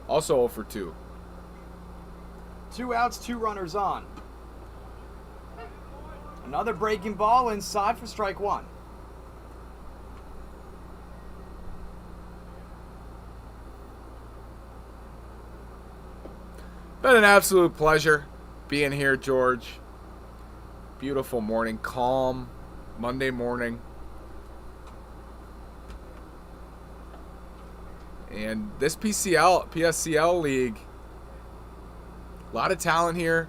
Also 0 for 2. 2 outs, 2 runners on. Another breaking ball inside for strike 1. Been an absolute pleasure being here, George. Beautiful morning, calm Monday morning. And this PSCL league, a lot of talent here.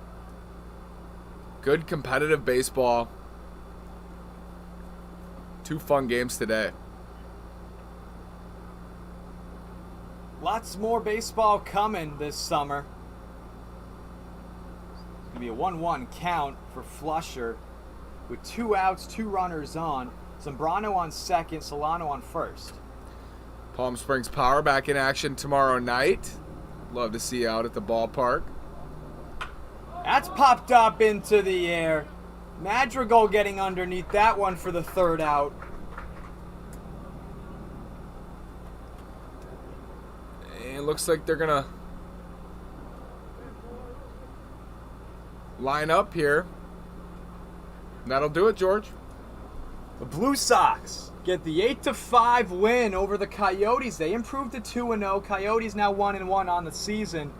Good competitive baseball. 2 fun games today. Lots more baseball coming this summer. It's going to be a 1-1 count for Flusher with 2 outs, 2 runners on. Zambrano on second, Solano on first. Palm Springs Power back in action tomorrow night. Love to see you out at the ballpark. That's popped up into the air. Madrigal getting underneath that one for the 3rd out. And it looks like they're going to line up here. And that'll do it, George. The Blue Sox get the 8-5 win over the Coyotes. They improved to 2-0. Coyotes now 1-1 on the season.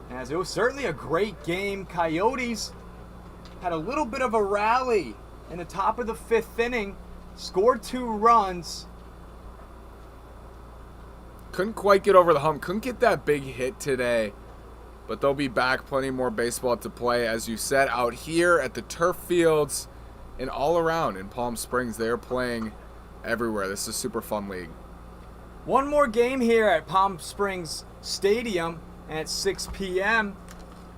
As it was certainly a great game. Coyotes had a little bit of a rally in the top of the 5th inning. Scored 2 runs. Couldn't quite get over the hump. Couldn't get that big hit today. But they'll be back. Plenty more baseball to play, as you said, out here at the turf fields and all around in Palm Springs. They're playing everywhere. This is a super fun league. One more game here at Palm Springs Stadium at 6 p.m.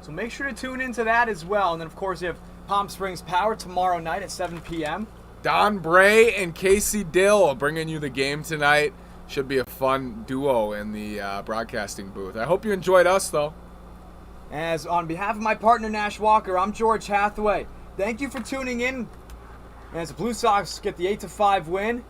So make sure to tune into that as well. And then, of course, you have Palm Springs Power tomorrow night at 7 p.m. Don Bray and Casey Dill bringing you the game tonight. Should be a fun duo in the broadcasting booth. I hope you enjoyed us, though. As on behalf of my partner, Nash Walker, I'm George Hathaway. Thank you for tuning in. As the Blue Sox get the 8-5 win,